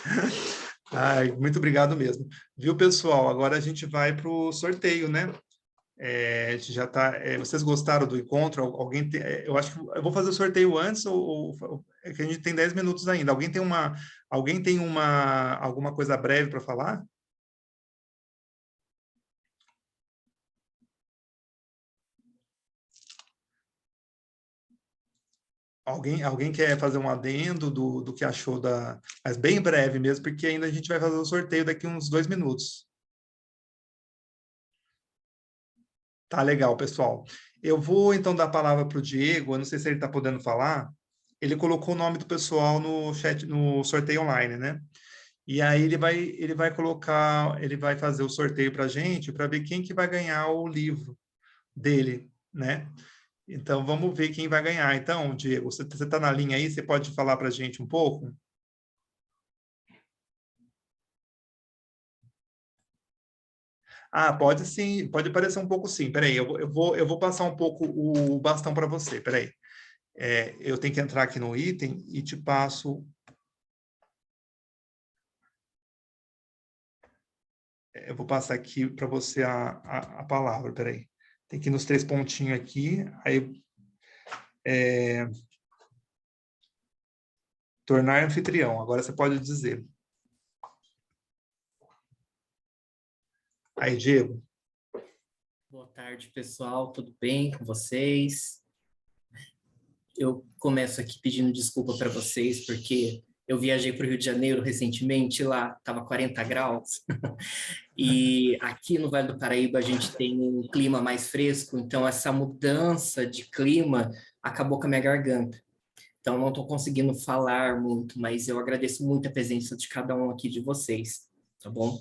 Ai, muito obrigado mesmo. Viu, pessoal? Agora a gente vai para o sorteio, né? A gente já tá. Vocês gostaram do encontro? Alguém tem, eu acho que eu vou fazer o sorteio antes, é que a gente tem 10 minutos ainda. Alguém tem alguma coisa breve para falar? Alguém quer fazer um adendo do que achou mas bem breve mesmo, porque ainda a gente vai fazer o sorteio daqui uns 2 minutos. Tá legal, pessoal. Eu vou então dar a palavra para o Diego. Eu não sei se ele está podendo falar. Ele colocou o nome do pessoal no chat, no sorteio online, né? E aí ele vai fazer o sorteio para a gente para ver quem que vai ganhar o livro dele, né? Então vamos ver quem vai ganhar. Então, Diego, você está na linha aí? Você pode falar para a gente um pouco? Ah, pode sim, pode parecer um pouco sim. Peraí, eu vou passar um pouco o bastão para você. Peraí. Eu tenho que entrar aqui no item e te passo. Eu vou passar aqui para você a palavra. Peraí. Tem que ir nos 3 pontinhos aqui. Aí, tornar anfitrião. Agora você pode dizer. Aí, Diego. Boa tarde, pessoal. Tudo bem com vocês? Eu começo aqui pedindo desculpa para vocês, porque eu viajei para o Rio de Janeiro recentemente, lá estava 40 graus. E aqui no Vale do Paraíba a gente tem um clima mais fresco, então essa mudança de clima acabou com a minha garganta. Então não estou conseguindo falar muito, mas eu agradeço muito a presença de cada um aqui de vocês, tá bom?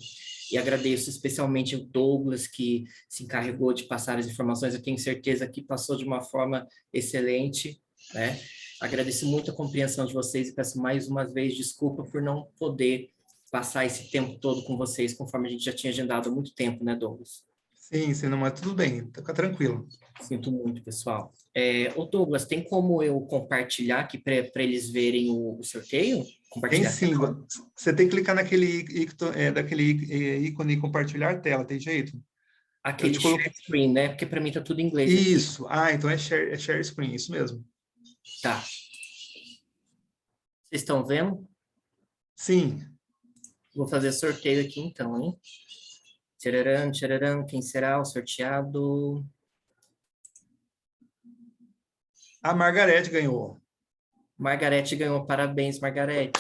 E agradeço especialmente o Douglas, que se encarregou de passar as informações. Eu tenho certeza que passou de uma forma excelente, né? Agradeço muito a compreensão de vocês e peço mais uma vez desculpa por não poder passar esse tempo todo com vocês, conforme a gente já tinha agendado há muito tempo, né, Douglas? Sim, não, mas tudo bem, fica tranquilo. Sinto muito, pessoal. Ô Douglas, tem como eu compartilhar aqui para eles verem o sorteio? Tem Compartilhar sim, você tem que clicar daquele ícone e compartilhar tela, tem jeito? aquele share screen, né? Porque para mim tá tudo em inglês aqui. Isso, então é share screen, isso mesmo. Tá. Vocês estão vendo? Sim. Vou fazer sorteio aqui então, hein? Tchararam, tchararam, quem será o sorteado? A Margarete ganhou. Margarete ganhou. Parabéns, Margarete.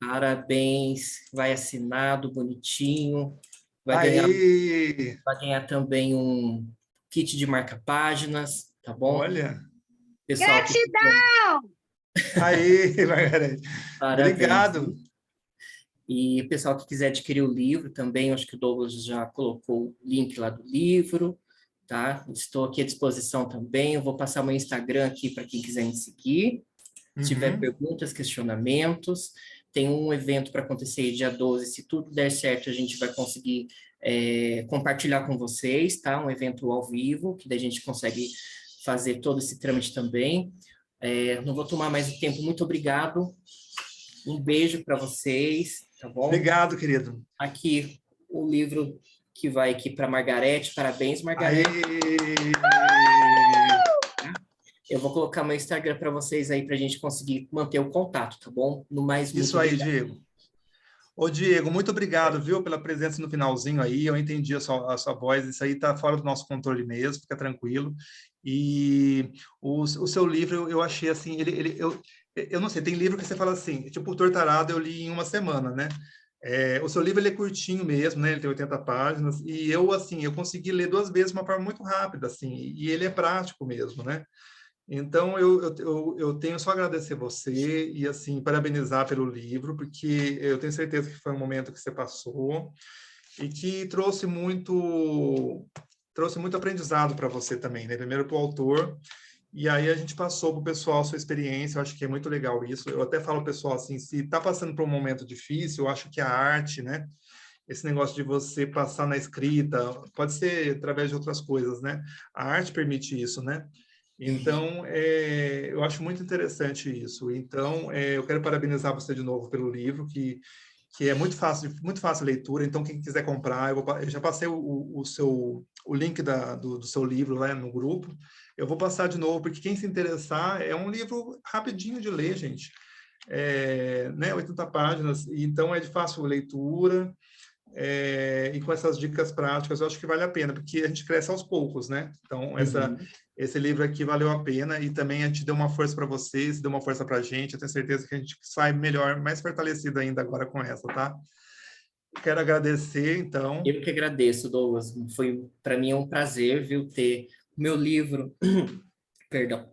Parabéns. Vai assinado, bonitinho. Vai ganhar também um kit de marca-páginas, tá bom? Olha. Pessoal, gratidão! Aí, Margarete. Parabéns. Obrigado. E o pessoal que quiser adquirir o livro também, acho que o Douglas já colocou o link lá do livro, tá? Estou aqui à disposição também. Eu vou passar o meu Instagram aqui para quem quiser me seguir. Se tiver perguntas, questionamentos, tem um evento para acontecer dia 12. Se tudo der certo, a gente vai conseguir compartilhar com vocês, tá? Um evento ao vivo, que daí a gente consegue fazer todo esse trâmite também. Não vou tomar mais o tempo. Muito obrigado. Um beijo para vocês, tá bom? Obrigado, querido. Aqui o livro que vai aqui para Margarete. Parabéns, Margarete. Eu vou colocar meu Instagram para vocês aí para a gente conseguir manter o contato, tá bom? No mais, isso aí, Diego. Ô, Diego, muito obrigado, viu, pela presença no finalzinho aí. Eu entendi a sua voz. Isso aí está fora do nosso controle mesmo. Fica tranquilo. E o seu livro, eu achei assim, eu não sei, tem livro que você fala assim, tipo o Tortarado eu li em uma semana, né? O seu livro ele é curtinho mesmo, né? Ele tem 80 páginas e eu consegui ler 2 vezes de uma forma muito rápida, assim, e ele é prático mesmo, né? Então, eu tenho só a agradecer você e, assim, parabenizar pelo livro, porque eu tenho certeza que foi um momento que você passou e que trouxe muito aprendizado para você também, né? Primeiro para o autor, e aí a gente passou para o pessoal a sua experiência. Eu acho que é muito legal isso. Eu até falo, pessoal, assim, se está passando por um momento difícil, eu acho que a arte, né? Esse negócio de você passar na escrita, pode ser através de outras coisas, né? A arte permite isso, né? Então, eu acho muito interessante isso. Então, eu quero parabenizar você de novo pelo livro, que é muito fácil a leitura. Então, quem quiser comprar, eu já passei o link do seu livro lá no grupo. Eu vou passar de novo, porque quem se interessar, é um livro rapidinho de ler, gente. Né, 80 páginas, então é de fácil leitura. E com essas dicas práticas, eu acho que vale a pena, porque a gente cresce aos poucos, né? Então, esse livro aqui valeu a pena, e também a gente deu uma força para vocês, deu uma força para a gente. Eu tenho certeza que a gente sai melhor, mais fortalecido ainda agora com essa, tá? Quero agradecer, então. Eu que agradeço, Douglas. Para mim é um prazer, viu, ter meu livro, perdão,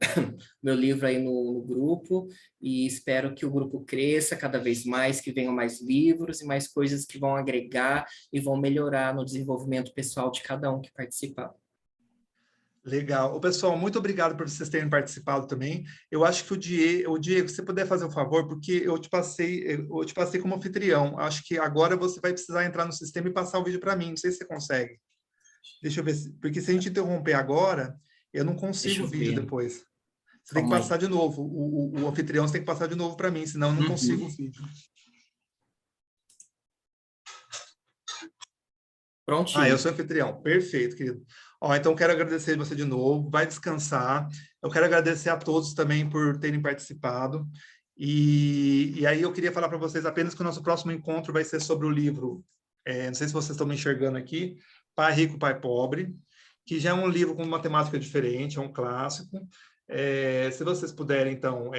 meu livro aí no grupo, e espero que o grupo cresça cada vez mais, que venham mais livros e mais coisas que vão agregar e vão melhorar no desenvolvimento pessoal de cada um que participar. Legal. Pessoal, muito obrigado por vocês terem participado também. Eu acho que o Diego, se você puder fazer um favor, porque eu te passei como anfitrião. Acho que agora você vai precisar entrar no sistema e passar o vídeo para mim. Não sei se você consegue. Deixa eu ver, porque se a gente interromper agora, eu não consigo o vídeo depois. Você tem que passar de novo. O anfitrião você tem que passar de novo para mim, senão eu não consigo o vídeo. Prontinho. Eu sou anfitrião. Perfeito, querido. Então, quero agradecer você de novo. Vai descansar. Eu quero agradecer a todos também por terem participado. E aí eu queria falar para vocês apenas que o nosso próximo encontro vai ser sobre o livro, não sei se vocês estão me enxergando aqui, Pai Rico, Pai Pobre, que já é um livro com uma temática diferente, é um clássico. Se vocês puderem, então,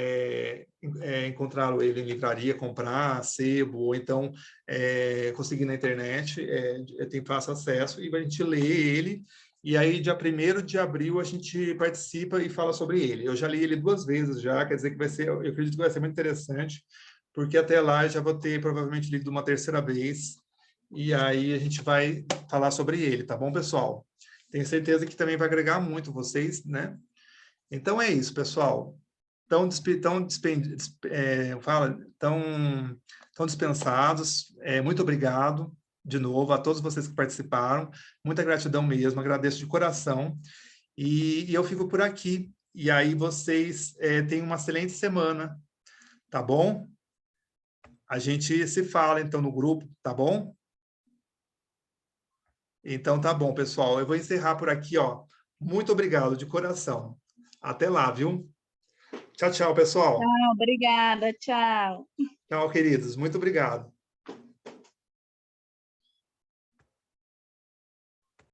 encontrá-lo ele em livraria, comprar, sebo, ou então conseguir na internet, tem fácil acesso, e a gente lê ele, e aí dia 1º de abril a gente participa e fala sobre ele. Eu já li ele 2 vezes já, quer dizer que eu acredito que vai ser muito interessante, porque até lá eu já vou ter provavelmente lido uma 3ª vez, e aí a gente vai falar sobre ele, tá bom, pessoal? Tenho certeza que também vai agregar muito vocês, né? Então é isso, pessoal. Estão dispensados. Muito obrigado de novo a todos vocês que participaram. Muita gratidão mesmo, agradeço de coração. E eu fico por aqui. E aí vocês tenham uma excelente semana, tá bom? A gente se fala, então, no grupo, tá bom? Então, tá bom, pessoal. Eu vou encerrar por aqui, ó. Muito obrigado, de coração. Até lá, viu? Tchau, tchau, pessoal. Tchau, obrigada, tchau. Tchau, queridos. Muito obrigado.